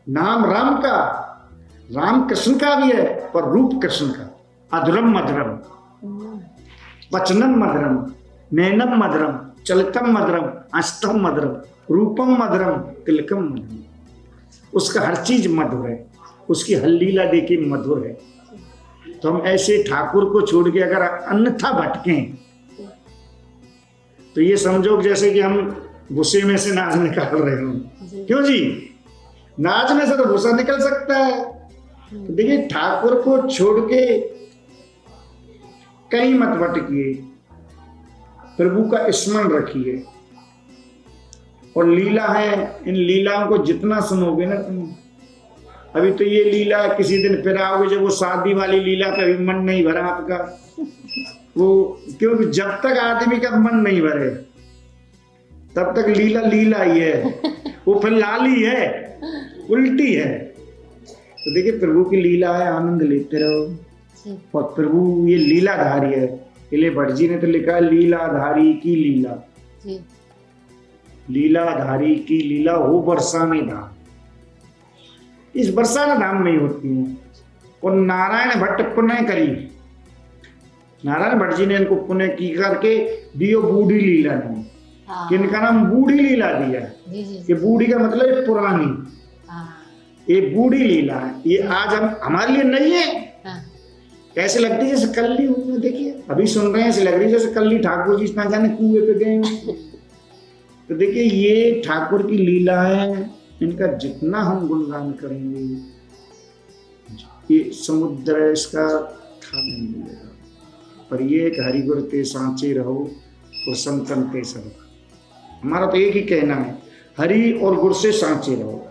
नाम राम का, राम कृष्ण का भी है, पर रूप कृष्ण का। अधुरम मधुरम, वचनम मधुरम, नैनम मधुरम, चलितम मधुरम, हस्तम मधुरम, रूपम मधुरम, तिलकम मधुरम। उसका हर चीज मधुर है, उसकी हल्लीला देखिए मधुर है। तो हम ऐसे ठाकुर को छोड़ के अगर अन्यथा भटकें तो ये समझो जैसे कि हम भूसे में से नाज निकाल रहे हो। क्यों जी, नाज में से तो भूसा निकल सकता है। तो देखिए ठाकुर को छोड़ के कहीं मत भटकिए, प्रभु का स्मरण रखिए। और लीला है, इन लीलाओं को जितना सुनोगे ना तुम, अभी तो ये लीला किसी दिन फिर आओगे जब वो शादी वाली लीला पे अभी मन नहीं भरा आपका, वो क्योंकि जब तक आदमी का मन नहीं भरे तब तक लीला लीला ही है, वो फिर लाली है। उल्टी है। तो देखिए प्रभु की लीला है, आनंद लेते रहो। और प्रभु ये लीलाधारी है। इले भट्ट जी ने तो लिखा है लीलाधारी की लीला, लीलाधारी की लीला हो बरसाने धाम। इस बरसाने धाम में ही होती है। और नारायण भट्ट पुण्य करी, नारायण भट्ट जी ने इनको पुण्य की करके दियो बूढ़ी लीला ने। किनका नाम बूढ़ी लीला दिया है। ये बूढ़ी का मतलब है पुरानी, ये बूढ़ी लीला है। ये आज हम हमारे लिए नहीं है। कैसे लगती है जैसे कल्ली हुई, देखिए अभी सुन रहे हैं, ऐसे लग रही है जैसे कल्ली ठाकुर जी ना जाने कुएं पे गए हो। तो देखिए ये ठाकुर की लीला है, इनका जितना हम गुणगान करेंगे ये समुद्र है, इसका था नहीं मिलेगा। पर ये कि हरि गुर ते सांचे रहो और संतन ते सब। हमारा तो एक ही कहना है, हरि और गुर से सांचे रहो,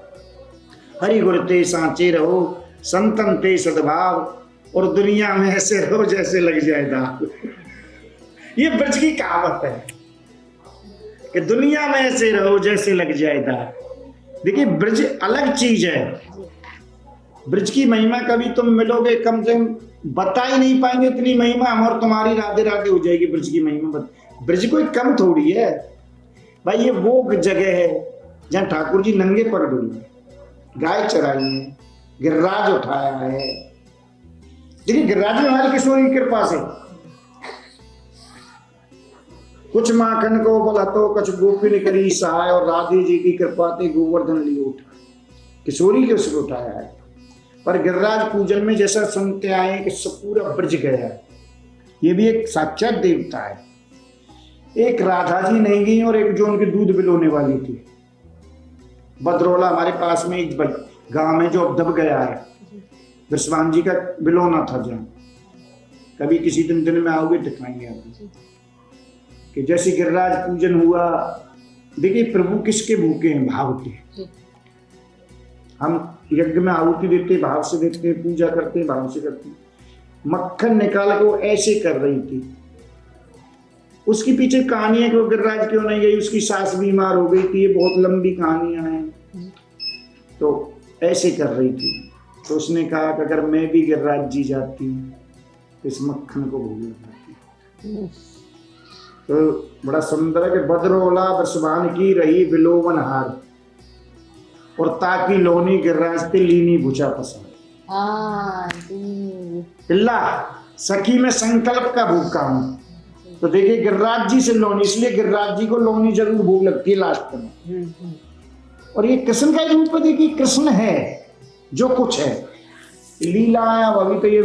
हरि गुर ते सांचे रहो, संतन ते सद्भाव, और दुनिया में ऐसे रहो जैसे लग जाए दाव। ये ब्रज की कहावत है कि दुनिया में ऐसे रहो जैसे लग जाए दाव। देखिए ब्रज अलग चीज है। ब्रज की महिमा कभी तुम मिलोगे, कम से कम बता ही नहीं पाएंगे इतनी महिमा। हम और तुम्हारी राधे राधे हो जाएगी ब्रज की महिमा। ब्रज कोई कम थोड़ी है भाई, ये वो जगह है जहाँ ठाकुर जी नंगे पर डुले, गाय चराई है, गिरिराज उठाया है। देखिए गिरिराज में हमारी किशोरी की कृपा से कुछ माखन को बोला तो कुछ गोपी करी सहाय, और राधे जी की कृपा से गोवर्धन लिए उठा, किशोरी के उसको उठाया है। पर गिरिराज पूजन में जैसा सुनते आए कि सब पूरा ब्रज गया है, ये भी एक साक्षात देवता है। एक राधा जी नहीं गई और एक जो उनके दूध बिलोने वाली थी। बदरौला हमारे पास में एक गांव में जो अब दब गया है, विश्वान जी का बिलोना था जहाँ। कभी किसी दिन में आओगे दिखाएंगे आपको कि जैसे गिरिराज पूजन हुआ। देखिए प्रभु किसके भूखे हैं, भाव के। हम यज्ञ में आहुति देते भाव से देते, पूजा करते भाव से करते। मक्खन निकाल के वो ऐसे कर रही थी। उसके पीछे कहानी है कि वो गिरिराज क्यों नहीं गई, उसकी सास बीमार हो गई थी, ये बहुत लंबी कहानियां हैं। तो ऐसे कर रही थी, तो उसने कहा कि अगर मैं भी गिरिराज जी जाती तो इस मक्खन को भूल जाती। तो बड़ा सुंदर है कि बदरौला बरसबान की रही बिलोवन हार, और ताकि लोनी गिरिराज ते लीनी भुजा पसंद। पिल्ला सखी में संकल्प का भूखा हूं। तो देखिए गिरिराज जी से लोनी, इसलिए गिरिराज जी को लोनी जरूर भूख लगती है लास्ट में। और ये कृष्ण का रूप है। देखिए कृष्ण है जो कुछ है, लीला है। अब अभी तो ये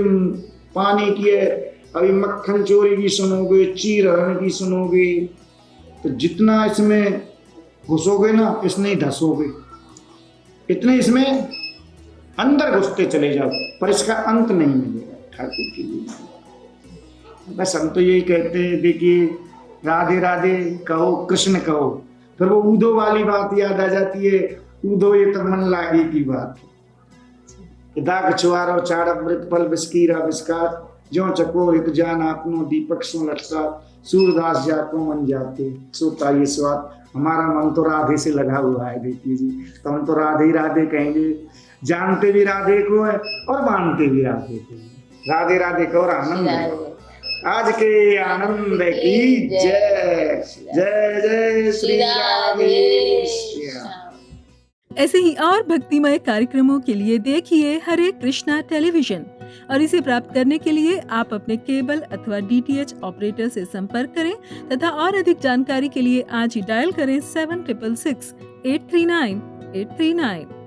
पानी की है, अभी मक्खन चोरी की सुनोगे, चीर हरण की सुनोगे। तो जितना इसमें घुसोगे ना, इसमें धसोगे, इतने इसमें अंदर घुसते चले जाओ, पर इसका अंत नहीं मिलेगा ठाकुर की लीला। बस हम तो यही कहते हैं, देखिए राधे राधे कहो, कृष्ण कहो, फिर वो ऊदो वाली बात याद आ जाती है। ऊदो ये तो मन लागे की बात। दाग छुआरो चाड़ अमृत फल बिस्कीरा बिस्कार, जो चको हित जान आपनो दीपक सो लटका, सूरदास जाको मन जाते सोता ये स्वाद। हमारा मन तो राधे से लगा हुआ है। देखिए जी, तो हम तो राधे ही राधे कहेंगे, जानते भी राधे को है और मानते भी राधे को। राधे राधे को और आनंद। आज के आनंद की जय जय जय श्री राधे श्याम। ऐसे ही और भक्तिमय कार्यक्रमों के लिए देखिए हरे कृष्णा टेलीविजन, और इसे प्राप्त करने के लिए आप अपने केबल अथवा DTH ऑपरेटर से संपर्क करें तथा और अधिक जानकारी के लिए आज ही डायल करें 7666 839 839।